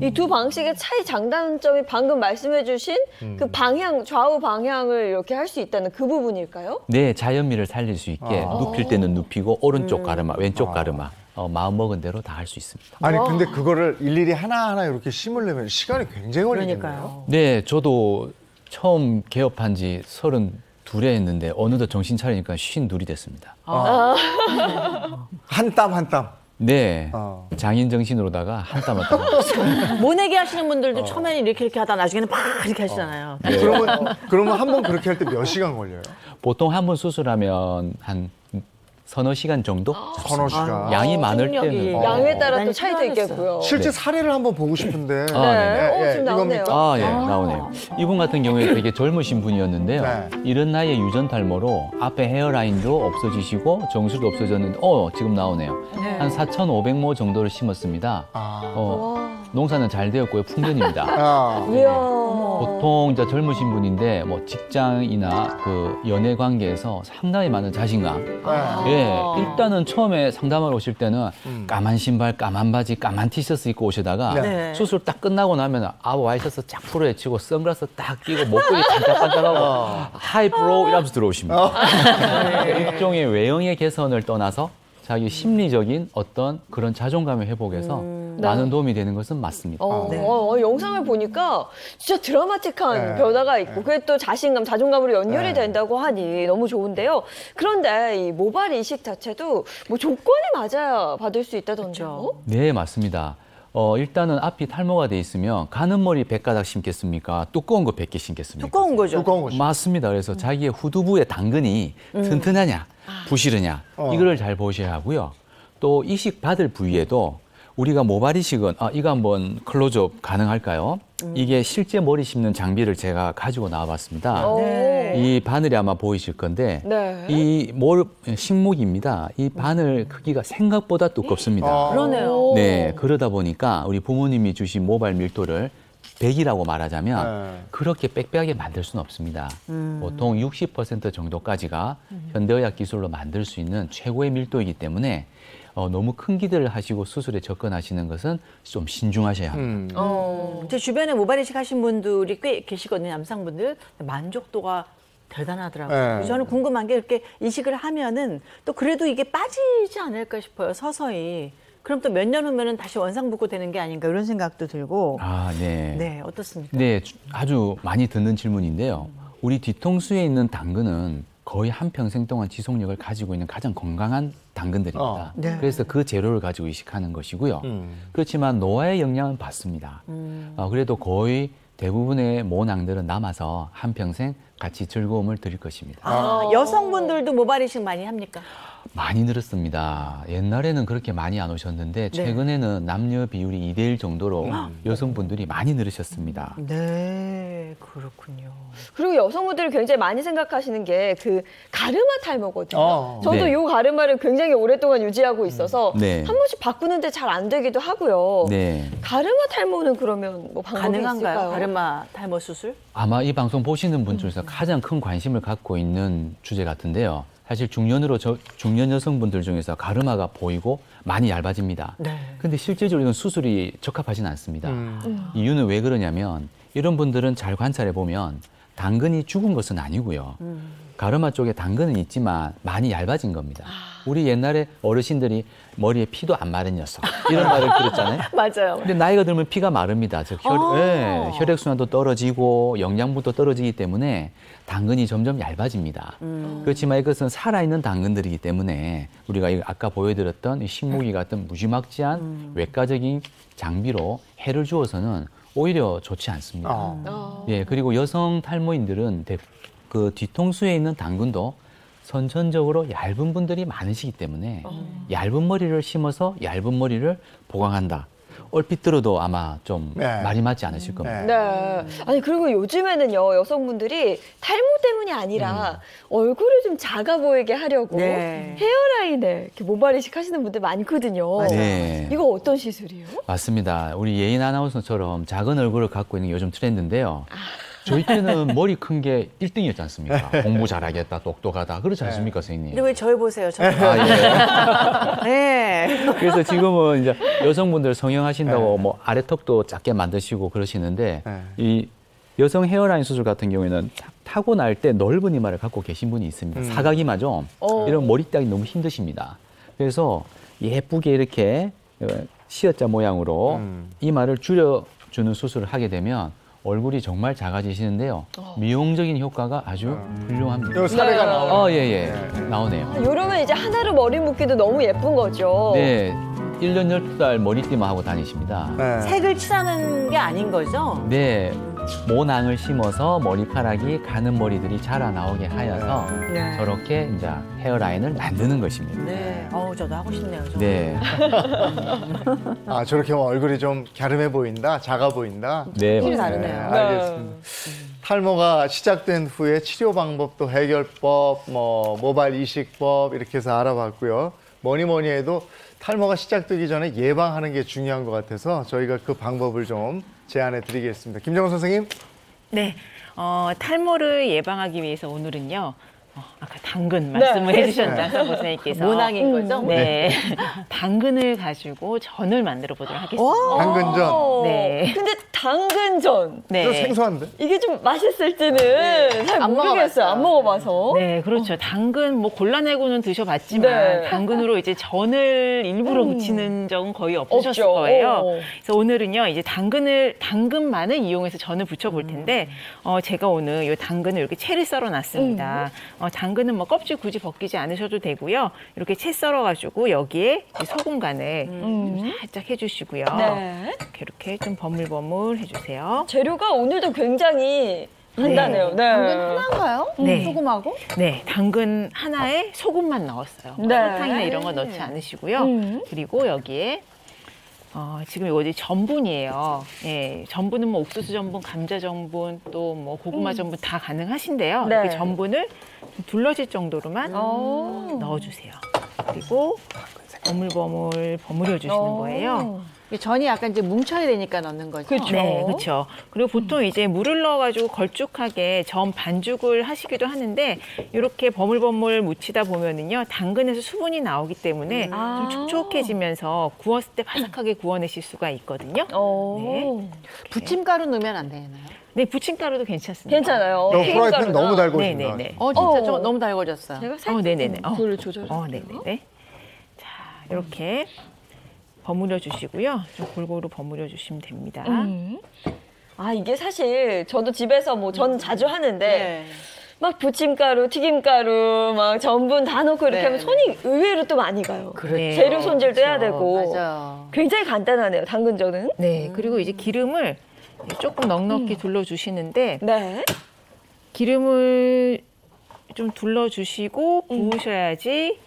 이 두 방식의 차이 장단점이 방금 말씀해주신 그 방향, 좌우 방향을 이렇게 할 수 있다는 그 부분일까요? 네, 자연미를 살릴 수 있게 눕힐 때는 눕히고 오른쪽 가르마, 왼쪽 가르마 마음 먹은 대로 다 할 수 있습니다. 아니 근데 그거를 일일이 하나하나 이렇게 심으려면 시간이 굉장히 걸리겠네요. 그러니까요. 네, 저도 처음 개업한 지 32에 했는데 어느덧 정신 차리니까 52이 됐습니다. 한 땀 한 땀. 네, 장인 정신으로다가 한 땀 한 땀. 모내기 하시는 분들도 처음에는 이렇게 하다 나중에는 막 이렇게 하시잖아요. 네. 그러면 한 번 그렇게 할 때 몇 시간 걸려요? 보통 한 번 수술하면 한 서너 시간 정도? 서너 시간. 양이 많을 중력이. 때는 양에 따라 또 많이 차이도 필요하겠어요. 있겠고요. 실제 사례를 한번 보고 싶은데. 네. 지금 나오네요. 이겁니까? 예, 나오네요. 이분 같은 경우에 되게 젊으신 분이었는데요. 네. 이른 나이에 유전 탈모로 앞에 헤어라인도 없어지시고 정수리도 없어졌는데, 지금 나오네요. 한 4,500모 정도를 심었습니다. 농사는 잘 되었고요. 풍년입니다. 이야. 보통 이제 젊으신 분인데 뭐 직장이나 그 연애 관계에서 상당히 많은 자신감. 예, 일단은 처음에 상담하러 오실 때는 까만 신발, 까만 바지, 까만 티셔츠 입고 오시다가 네. 수술 딱 끝나고 나면 와이셔츠 쫙 풀어헤치고 선글라스 딱 끼고 목걸이 반짝반짝하고 하이브로우 이러면서 들어오십니다. 일종의 외형의 개선을 떠나서 자기 심리적인 어떤 그런 자존감의 회복에서 많은 도움이 되는 것은 맞습니다. 영상을 보니까 진짜 드라마틱한 변화가 있고 그게 또 자신감, 자존감으로 연결이 된다고 하니 너무 좋은데요. 그런데 이 모발 이식 자체도 뭐 조건이 맞아야 받을 수 있다던데요? 네, 맞습니다. 일단은 앞이 탈모가 돼 있으면 가는 머리 100가닥 심겠습니까? 두꺼운 거 100개 심겠습니까? 두꺼운 거죠. 두꺼운 거죠. 맞습니다. 그래서 자기의 후두부의 당근이 튼튼하냐, 부실하냐, 이거를 잘 보셔야 하고요. 또 이식 받을 부위에도 우리가 모발 이식은 이거 한번 클로즈업 가능할까요? 이게 실제 머리 심는 장비를 제가 가지고 나와봤습니다. 이 바늘이 아마 보이실 건데 이 식목입니다. 이 바늘 크기가 생각보다 두껍습니다. 그러네요. 네, 그러다 보니까 우리 부모님이 주신 모발 밀도를 100이라고 말하자면 그렇게 빽빽하게 만들 수는 없습니다. 보통 60% 정도까지가 현대의학 기술로 만들 수 있는 최고의 밀도이기 때문에 너무 큰 기대를 하시고 수술에 접근하시는 것은 좀 신중하셔야 합니다. 제 주변에 모발 이식 하신 분들이 꽤 계시거든요, 남성분들. 만족도가 대단하더라고요. 네. 저는 궁금한 게 이렇게 이식을 하면은 또 그래도 이게 빠지지 않을까 싶어요. 서서히. 그럼 또 몇 년 후면은 다시 원상복구 되는 게 아닌가 이런 생각도 들고. 아, 네. 네, 어떻습니까? 네, 아주 많이 듣는 질문인데요. 우리 뒤통수에 있는 당근은 거의 한평생 동안 지속력을 가지고 있는 가장 건강한 당근들입니다. 네. 그래서 그 재료를 가지고 이식하는 것이고요. 그렇지만 노화의 영향은 받습니다. 그래도 거의 대부분의 모낭들은 남아서 한평생 같이 즐거움을 드릴 것입니다. 여성분들도 모발 이식 많이 합니까? 많이 늘었습니다. 옛날에는 그렇게 많이 안 오셨는데 최근에는 남녀 비율이 2대1 정도로 여성분들이 많이 늘으셨습니다. 네, 그렇군요. 그리고 여성분들이 굉장히 많이 생각하시는 게 그 가르마 탈모거든요. 저도 네. 이 가르마를 굉장히 오랫동안 유지하고 있어서 네. 한 번씩 바꾸는데 잘 안 되기도 하고요. 네. 가르마 탈모는 그러면 뭐 방법이 가능한가요? 있을까요? 가르마 탈모 수술? 아마 이 방송 보시는 분 중에서 가장 큰 관심을 갖고 있는 주제 같은데요. 사실 중년 여성분들 중에서 가르마가 보이고 많이 얇아집니다. 네. 근데 실질적으로 이건 수술이 적합하지는 않습니다. 이유는 왜 그러냐면 이런 분들은 잘 관찰해 보면 당근이 죽은 것은 아니고요. 가르마 쪽에 당근은 있지만 많이 얇아진 겁니다. 우리 옛날에 어르신들이 머리에 피도 안 마른 녀석 이런 말을 들었잖아요. 맞아요. 근데 나이가 들면 피가 마릅니다. 즉 혈액순환도 떨어지고 영양분도 떨어지기 때문에 당근이 점점 얇아집니다. 그렇지만 이것은 살아있는 당근들이기 때문에 우리가 아까 보여드렸던 이 식목이 같은 무지막지한 외과적인 장비로 해를 주어서는 오히려 좋지 않습니다. 예, 그리고 여성 탈모인들은 그 뒤통수에 있는 당근도 선천적으로 얇은 분들이 많으시기 때문에 얇은 머리를 심어서 얇은 머리를 보강한다. 얼핏 들어도 아마 좀 말이 맞지 않으실 겁니다. 네. 아니 그리고 요즘에는요 여성분들이 탈모 때문이 아니라 얼굴을 좀 작아 보이게 하려고 네. 헤어라인에 이렇게 모발 이식 하시는 분들 많거든요. 네. 이거 어떤 시술이에요? 맞습니다. 우리 예인 아나운서처럼 작은 얼굴을 갖고 있는 게 요즘 트렌드인데요. 저희 때는 머리 큰 게 1등이었지 않습니까? 공부 잘하겠다, 똑똑하다. 그렇지 않습니까, 선생님? 근데 왜 저희 보세요? 아, 예. 네. 그래서 지금은 이제 여성분들 성형하신다고 뭐 아래턱도 작게 만드시고 그러시는데 이 여성 헤어라인 수술 같은 경우에는 타고날 때 넓은 이마를 갖고 계신 분이 있습니다. 사각이마죠. 이런 머리 따기 너무 힘드십니다. 그래서 예쁘게 이렇게 C자 모양으로 이마를 줄여주는 수술을 하게 되면 얼굴이 정말 작아지시는데요. 미용적인 효과가 아주 훌륭합니다. 요 사례가 나와요. 예. 나오네요. 이러면 이제 하나로 머리 묶기도 너무 예쁜 거죠. 네. 1년 12달 머리띠만 하고 다니십니다. 네. 색을 칠하는 게 아닌 거죠? 네. 모낭을 심어서 머리카락이 가는 머리들이 자라나오게 하여서 네. 저렇게 이제 헤어라인을 만드는 것입니다. 네. 저도 하고 싶네요. 저도. 네. 아, 저렇게 하면 얼굴이 좀 갸름해 보인다, 작아 보인다. 네. 확실히 맞습니다. 다르네요. 알겠습니다. 탈모가 시작된 후에 치료 방법도 해결법, 모발 이식법 이렇게 해서 알아봤고요. 뭐니 해도 탈모가 시작되기 전에 예방하는 게 중요한 것 같아서 저희가 그 방법을 좀 제안해 드리겠습니다. 김정은 선생님. 네, 탈모를 예방하기 위해서 오늘은요. 아까 당근 말씀을 해주셨다, 서보 선생님께서. 모낭인 거죠? 네. 당근을 가지고 전을 만들어 보도록 하겠습니다. 당근전. 네. 근데 당근전 네. 이거 생소한데? 이게 좀 맛있을지는 잘 안 모르겠어요. 안 먹어봐서. 네, 그렇죠. 당근 뭐 골라내고는 드셔봤지만 네. 당근으로 이제 전을 일부러 무치는 적은 거의 없으셨을 없죠. 거예요. 그래서 오늘은요, 이제 당근만을 이용해서 전을 부쳐볼 텐데, 제가 오늘 이 당근을 이렇게 채를 썰어놨습니다. 당근은 뭐 껍질 굳이 벗기지 않으셔도 되고요. 이렇게 채 썰어가지고 여기에 소금 간을 좀 살짝 해주시고요. 네. 이렇게 좀 버물버물 해주세요. 재료가 오늘도 굉장히 간단해요. 네. 당근 하나인가요? 네. 소금하고? 네, 당근 하나에 소금만 넣었어요. 네. 설탕이나 이런 거 넣지 않으시고요. 그리고 여기에 지금 이거 이제 전분이에요. 예, 전분은 뭐 옥수수 전분, 감자 전분, 또 뭐 고구마 전분 다 가능하신데요. 네. 이렇게 전분을 좀 둘러질 정도로만 넣어주세요. 그리고 버물버물 버무려 주시는 거예요. 전이 약간 이제 뭉쳐야 되니까 넣는 거죠. 네, 그렇죠. 그리고 보통 이제 물을 넣어가지고 걸쭉하게 전 반죽을 하시기도 하는데 이렇게 버물버물 묻히다 보면은요 당근에서 수분이 나오기 때문에 좀 촉촉해지면서 구웠을 때 바삭하게 구워내실 수가 있거든요. 네. 부침가루 넣으면 안 되나요? 네, 부침가루도 괜찮습니다. 괜찮아요. 프라이팬 너무 달고 네네네. 있습니다. 진짜 저 너무 달궈졌어요. 제가 살짝 네네네. 불을 조절해서. 네네네. 자, 이렇게 버무려 주시고요. 좀 골고루 버무려 주시면 됩니다. 아, 이게 사실 저도 집에서 뭐 전 자주 하는데 네. 막 부침가루, 튀김가루, 막 전분 다 넣고 이렇게 네. 하면 손이 의외로 또 많이 가요. 그렇죠. 재료 손질도 해야 되고. 맞아요. 굉장히 간단하네요, 당근전은. 네, 그리고 이제 기름을 조금 넉넉히 둘러주시는데 네. 기름을 좀 둘러주시고 구우셔야지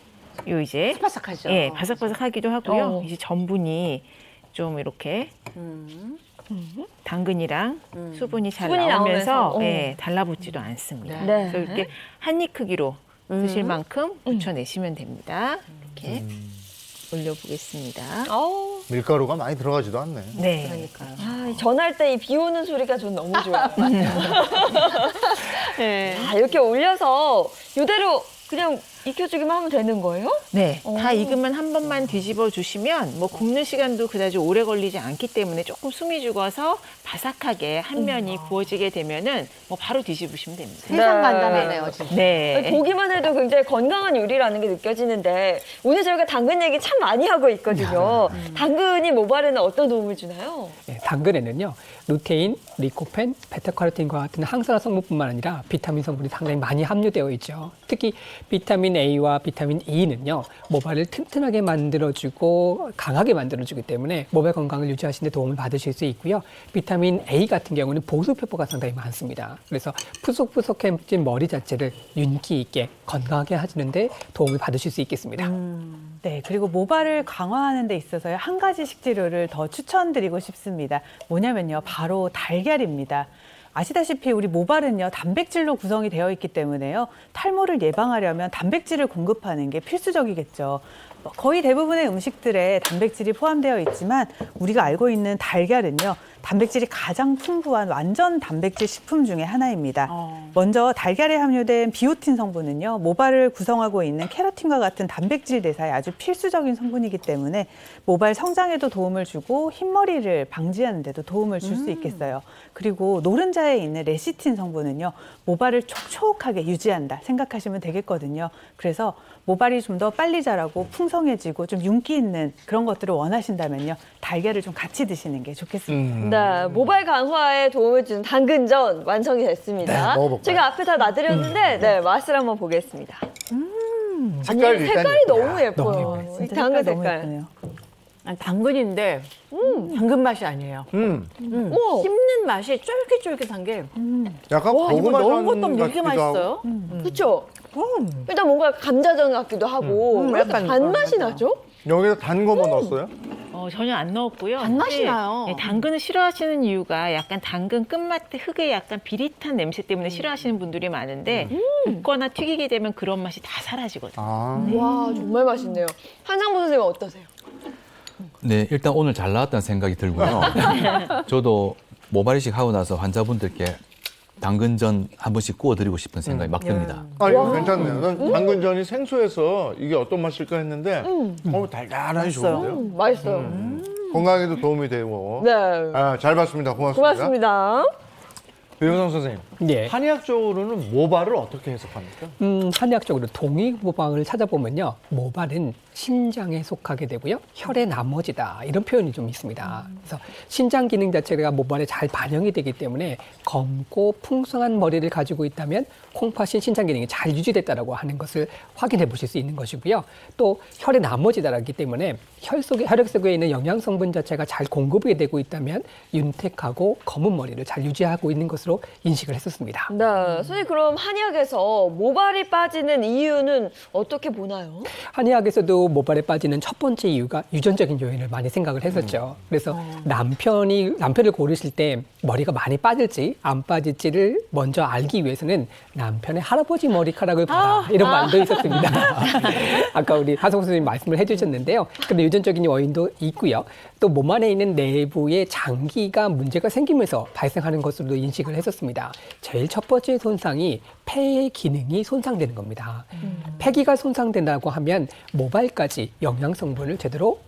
요 이제 바삭하죠. 예, 바삭바삭하기도 하고요. 이제 전분이 좀 이렇게 당근이랑 수분이 잘 수분이 나오면서 나오면서, 예, 달라붙지도 않습니다. 네. 그래서 이렇게 한 입 크기로 드실 만큼 부쳐내시면 됩니다. 이렇게 올려보겠습니다. 어우, 밀가루가 많이 들어가지도 않네. 네. 아, 전할 때 이 비 오는 소리가 전 너무 좋아요. 네. 아, 이렇게 올려서 이대로 그냥 익혀주기만 하면 되는 거예요? 네, 다 익으면 한 번만 뒤집어 주시면 뭐 굽는 시간도 그다지 오래 걸리지 않기 때문에 조금 숨이 죽어서 바삭하게 한 면이 구워지게 되면은 뭐 바로 뒤집으시면 됩니다. 세상 간단하네요, 진짜. 네. 보기만 해도 굉장히 건강한 요리라는 게 느껴지는데 오늘 저희가 당근 얘기 참 많이 하고 있거든요. 당근이 모발에는 어떤 도움을 주나요? 네, 당근에는요, 루테인, 리코펜, 베타카로틴과 같은 항산화 성분뿐만 아니라 비타민 성분이 상당히 많이 함유되어 있죠. 특히 비타민 A와 비타민 E는요, 모발을 튼튼하게 만들어주고 강하게 만들어주기 때문에 모발 건강을 유지하시는 데 도움을 받으실 수 있고요. 비타민 A 같은 경우는 보습효과가 상당히 많습니다. 그래서 푸석푸석해진 머리 자체를 윤기 있게 건강하게 하시는데 도움을 받으실 수 있겠습니다. 네, 그리고 모발을 강화하는 데 있어서 한 가지 식재료를 더 추천드리고 싶습니다. 뭐냐면요, 바로 달걀입니다. 아시다시피 우리 모발은요, 단백질로 구성이 되어 있기 때문에요, 탈모를 예방하려면 단백질을 공급하는 게 필수적이겠죠. 거의 대부분의 음식들에 단백질이 포함되어 있지만 우리가 알고 있는 달걀은요, 단백질이 가장 풍부한 완전 단백질 식품 중에 하나입니다. 먼저 달걀에 함유된 비오틴 성분은요, 모발을 구성하고 있는 케라틴과 같은 단백질 대사에 아주 필수적인 성분이기 때문에 모발 성장에도 도움을 주고 흰머리를 방지하는 데도 도움을 줄 수 있겠어요. 그리고 노른자에 있는 레시틴 성분은요, 모발을 촉촉하게 유지한다 생각하시면 되겠거든요. 그래서 모발이 좀 더 빨리 자라고 풍성해지고 좀 윤기 있는 그런 것들을 원하신다면요, 달걀을 좀 같이 드시는 게 좋겠습니다. 네, 모발 강화에 도움을 주는 당근전 완성이 됐습니다. 네, 먹어볼까요? 제가 앞에 다 놔드렸는데 네, 맛을 한번 보겠습니다. 색깔이 아니, 일단 색깔이 예쁘다. 너무 예뻐요. 너무 예뻐요. 이 당근 너무 색깔. 예쁘네요. 아니, 당근인데 당근 맛이 아니에요. 우와. 씹는 맛이 쫄깃쫄깃한 게 약간 와, 이거 고구마 넣은 것도 전 이렇게 같기도 하고. 맛있어요? 그렇죠? 일단 뭔가 감자전 같기도 하고 왜 이렇게 약간, 단맛이 맞아. 나죠? 여기다 단 거 뭐 넣었어요? 전혀 안 넣었고요. 단맛이 사실, 나요. 예, 당근을 싫어하시는 이유가 약간 당근 끝맛에 흙의 약간 비릿한 냄새 때문에 싫어하시는 분들이 많은데 굽거나 튀기게 되면 그런 맛이 다 사라지거든요. 아, 와, 정말 맛있네요. 한상보 선생님 어떠세요? 네, 일단 오늘 잘 나왔다는 생각이 들고요. 저도 모발 이식 하고 나서 환자분들께 당근전 한 번씩 구워드리고 싶은 생각이 막 듭니다. 아 이거 괜찮네요. 난 당근전이 생소해서 이게 어떤 맛일까 했는데 달달하니 좋은데요? 맛있어요. 건강에도 도움이 되고. 네. 아, 잘 봤습니다. 고맙습니다. 고맙습니다. 유영상 선생님, 예. 한의학적으로는 모발을 어떻게 해석합니까? 한의학적으로 동의모방을 찾아보면요, 모발은 신장에 속하게 되고요, 혈의 나머지다, 이런 표현이 좀 있습니다. 그래서 신장 기능 자체가 모발에 잘 반영이 되기 때문에 검고 풍성한 머리를 가지고 있다면 콩팥인 신장 기능이 잘 유지됐다라고 하는 것을 확인해 보실 수 있는 것이고요. 또 혈의 나머지다라기 때문에 혈액 속에 있는 영양 성분 자체가 잘 공급이 되고 있다면 윤택하고 검은 머리를 잘 유지하고 있는 것으로 것으로 인식을 했었습니다. 네, 선생님 그럼 한의학에서 모발이 빠지는 이유는 어떻게 보나요? 한의학에서도 모발에 빠지는 첫 번째 이유가 유전적인 요인을 많이 생각을 했었죠. 그래서 남편을 고르실 때 머리가 많이 빠질지 안 빠질지를 먼저 알기 위해서는 남편의 할아버지 머리카락을 봐라 이런 말도 있었습니다. 아까 우리 하성 선생님 말씀을 해주셨는데요. 근데 유전적인 원인도 있고요. 또 몸 안에 있는 내부의 장기가 문제가 생기면서 발생하는 것으로도 인식을 했었습니다. 제일 첫 번째 손상이 폐의 기능이 손상되는 겁니다. 폐기가 손상된다고 하면 모발까지 영양 성분을 제대로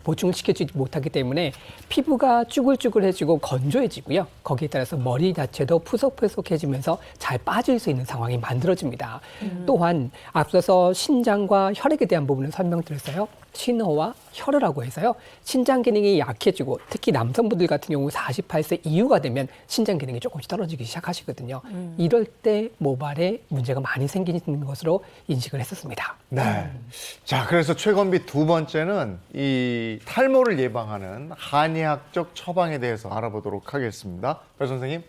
보충시켜주지 못하기 때문에 피부가 쭈글쭈글해지고 건조해지고요. 거기에 따라서 머리 자체도 푸석푸석해지면서 잘 빠질 수 있는 상황이 만들어집니다. 또한 앞서서 신장과 혈액에 대한 부분을 설명드렸어요. 신호와 혈흔라고 해서요. 신장 기능이 약해지고 특히 남성분들 같은 경우 48세 이후가 되면 신장 기능이 조금씩 떨어지기 시작하시거든요. 이럴 때 모발에 문제가 많이 생기는 것으로 인식을 했었습니다. 네. 자, 그래서 최건비 두 번째는 이 탈모를 예방하는 한의학적 처방에 대해서 알아보도록 하겠습니다. 배 선생님.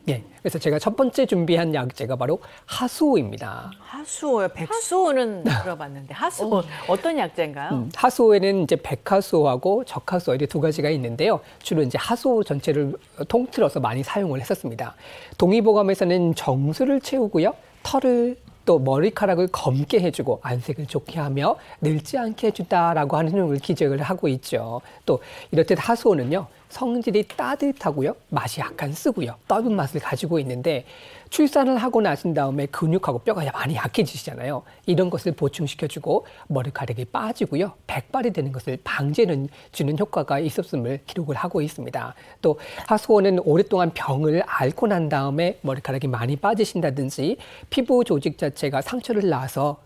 예, 그래서 제가 첫 번째 준비한 약재가 바로 하수오입니다. 하수오요. 백수오는 들어봤는데 하수오 어떤 약재인가요? 하수오에는 이제 백하수오하고 적하수오 이렇게 두 가지가 있는데요. 주로 이제 하수오 전체를 통틀어서 많이 사용을 했었습니다. 동의보감에서는 정수를 채우고요, 털을 또 머리카락을 검게 해주고 안색을 좋게 하며 늙지 않게 해준다라고 하는 내용을 기재를 하고 있죠. 또 이렇듯 하수오는요, 성질이 따뜻하고요, 맛이 약간 쓰고요, 떠는 맛을 가지고 있는데 출산을 하고 나신 다음에 근육하고 뼈가 많이 약해지시잖아요. 이런 것을 보충시켜주고 머리카락이 빠지고요, 백발이 되는 것을 방지해주는 효과가 있었음을 기록을 하고 있습니다. 또 하수오는 오랫동안 병을 앓고 난 다음에 머리카락이 많이 빠지신다든지 피부 조직 자체가 상처를 낳아서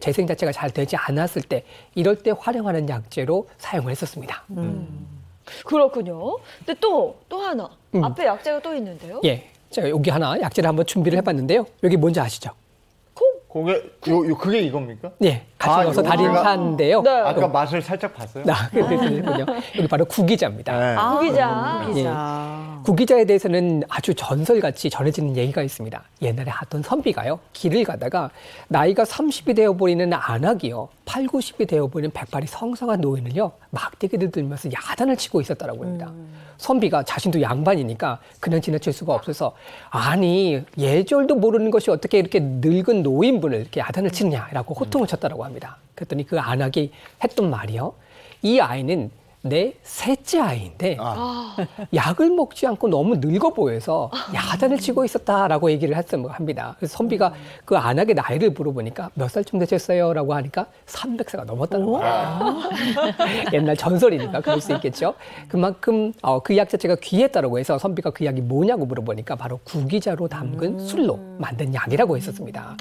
재생 자체가 잘 되지 않았을 때 이럴 때 활용하는 약재로 사용을 했었습니다. 그렇군요. 근데 또 하나 앞에 약재가 또 있는데요. 예, 제가 여기 하나 약재를 한번 준비를 해봤는데요. 여기 뭔지 아시죠? 그게 이겁니까? 예, 같이 넣어서 달인사인데요. 네. 아까 맛을 살짝 봤어요. 그렇군요. 여기 바로 구기자입니다. 네. 구기자. 예. 구기자에 대해서는 아주 전설같이 전해지는 얘기가 있습니다. 옛날에 하던 선비가요, 길을 가다가 나이가 30이 되어버리는 안악이요, 8, 90이 되어버리는 백발이 성성한 노인을요, 막대기를 들면서 야단을 치고 있었다라고 합니다. 선비가 자신도 양반이니까 그냥 지나칠 수가 없어서, 아니 예절도 모르는 것이 어떻게 이렇게 늙은 노인분을 이렇게 야단을 치느냐라고 호통을 쳤다라고 합니다. 그랬더니 그 안악이 했던 말이요, 이 아이는 내 셋째 아이인데 약을 먹지 않고 너무 늙어 보여서 야단을 치고 있었다라고 얘기를 합니다. 그래서 선비가 그 안악의 나이를 물어보니까 몇 살쯤 되셨어요? 라고 하니까 300세가 넘었다는 거예요. 옛날 전설이니까 그럴 수 있겠죠. 그만큼 그 약 자체가 귀했다고 해서 선비가 그 약이 뭐냐고 물어보니까 바로 구기자로 담근 술로 만든 약이라고 했었습니다.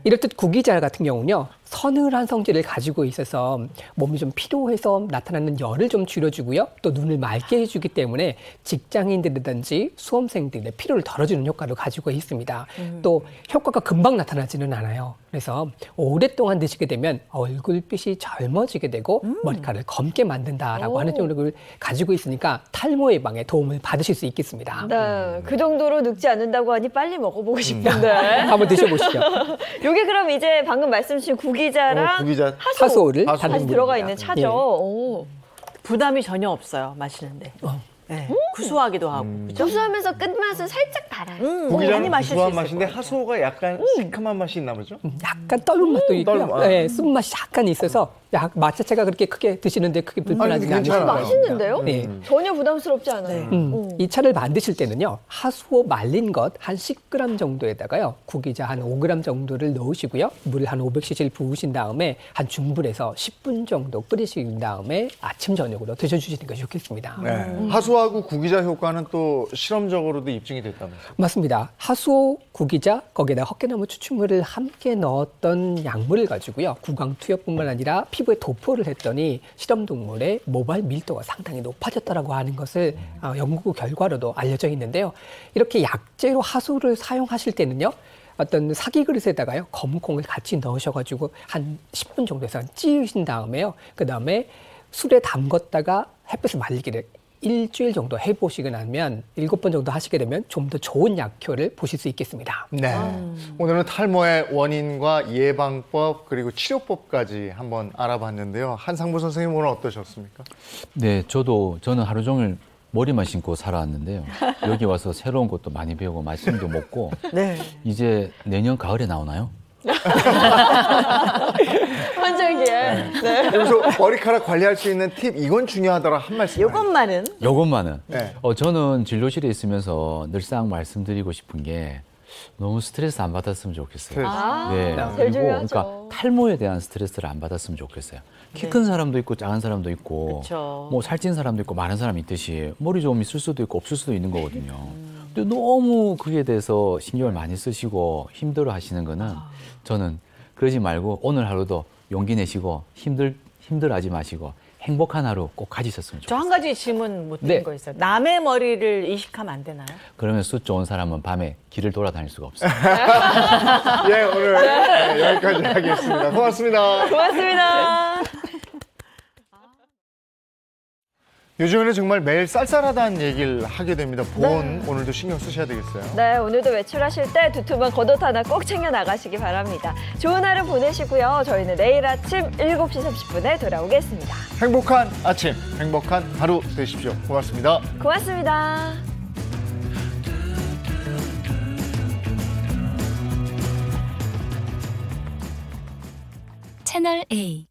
이렇듯 구기자 같은 경우는요, 서늘한 성질을 가지고 있어서 몸이 좀 피로해서 나타나는 열을 좀 줄여주고요, 또 눈을 맑게 해주기 때문에 직장인들이든지 수험생들의 피로를 덜어주는 효과를 가지고 있습니다. 또 효과가 금방 나타나지는 않아요. 그래서 오랫동안 드시게 되면 얼굴빛이 젊어지게 되고 머리카락을 검게 만든다라고 하는 효력을 가지고 있으니까 탈모 예방에 도움을 받으실 수 있겠습니다. 네, 그 정도로 늙지 않는다고 하니 빨리 먹어보고 싶은데. 한번 드셔보시죠. 요게 그럼 이제 방금 말씀 주신 구기자랑 구기자. 하수오를 같이 들어가 있는 차죠. 예. 오. 부담이 전혀 없어요. 마시는데. 네. 구수하기도 하고. 그죠? 구수하면서 끝맛은 살짝 달아요. 많이 구기자는 마실 수 구수한 있을 맛인데 것 같아요. 하수오가 약간 시큼한 맛이 있나 보죠? 약간 떫은 맛도 있고요. 떫은 맛. 네, 쓴맛이 약간 있어서 맛 자체가 그렇게 크게 드시는데 크게 불편하지 아니, 괜찮아요. 않으시죠. 맛있는데요? 네. 전혀 부담스럽지 않아요. 이 차를 만드실 때는요, 하수오 말린 것 한 10g 정도에다가요, 구기자 한 5g 정도를 넣으시고요, 물 한 500cc를 부으신 다음에 한 중불에서 10분 정도 끓이신 다음에 아침 저녁으로 드셔주시는 것이 좋겠습니다. 네. 하수하고 구기자 효과는 또 실험적으로도 입증이 됐다면서요? 맞습니다. 하수오, 구기자, 거기에다 헛개나무 추출물을 함께 넣었던 약물을 가지고요, 구강 투여뿐만 아니라 피부에 도포를 했더니 실험 동물의 모발 밀도가 상당히 높아졌다라고 하는 것을 연구 결과로도 알려져 있는데요. 이렇게 약재로 하수를 사용하실 때는요, 어떤 사기 그릇에다가요, 검은콩을 같이 넣으셔가지고 한 10분 정도에서 찌으신 다음에요, 그 다음에 술에 담궜다가 햇볕을 말리기를 일주일 정도 해보시고 나면 7번 정도 하시게 되면 좀 더 좋은 약효를 보실 수 있겠습니다. 네. 오늘은 탈모의 원인과 예방법 그리고 치료법까지 한번 알아봤는데요. 한상무 선생님 오늘 어떠셨습니까? 네, 저는 하루 종일 머리만 심고 살아왔는데요. 여기 와서 새로운 것도 많이 배우고 말씀도 먹고 네. 이제 내년 가을에 나오나요? 환절기에. 네. 여기서 머리카락 관리할 수 있는 팁 이건 중요하더라 한 말씀. 이것만은 요것만은. 네. 저는 진료실에 있으면서 늘상 말씀드리고 싶은 게 너무 스트레스 안 받았으면 좋겠어요. 아, 제일 그리고 중요하죠. 그러니까 탈모에 대한 스트레스를 안 받았으면 좋겠어요. 키 큰 사람도 있고 작은 사람도 있고 그쵸. 뭐 살찐 사람도 있고 마른 사람이 있듯이 머리 좀 있을 수도 있고 없을 수도 있는 거거든요. 근데 너무 그에 대해서 신경을 많이 쓰시고 힘들어 하시는 거는 저는 그러지 말고 오늘 하루도 용기 내시고 힘들어하지 마시고 행복한 하루 꼭 가지셨으면 저 좋겠어요. 한 가지 질문 못 드린 네. 거 있어요. 남의 머리를 이식하면 안 되나요? 그러면 수 좋은 사람은 밤에 길을 돌아다닐 수가 없어요. 예, 오늘 네, 여기까지 하겠습니다. 고맙습니다. 고맙습니다. 요즘에는 정말 매일 쌀쌀하다는 얘기를 하게 됩니다. 보온 오늘도 신경 쓰셔야 되겠어요. 네, 오늘도 외출하실 때 두툼한 겉옷 하나 꼭 챙겨 나가시기 바랍니다. 좋은 하루 보내시고요. 저희는 내일 아침 7시 30분에 돌아오겠습니다. 행복한 아침, 행복한 하루 되십시오. 고맙습니다. 고맙습니다. 채널 A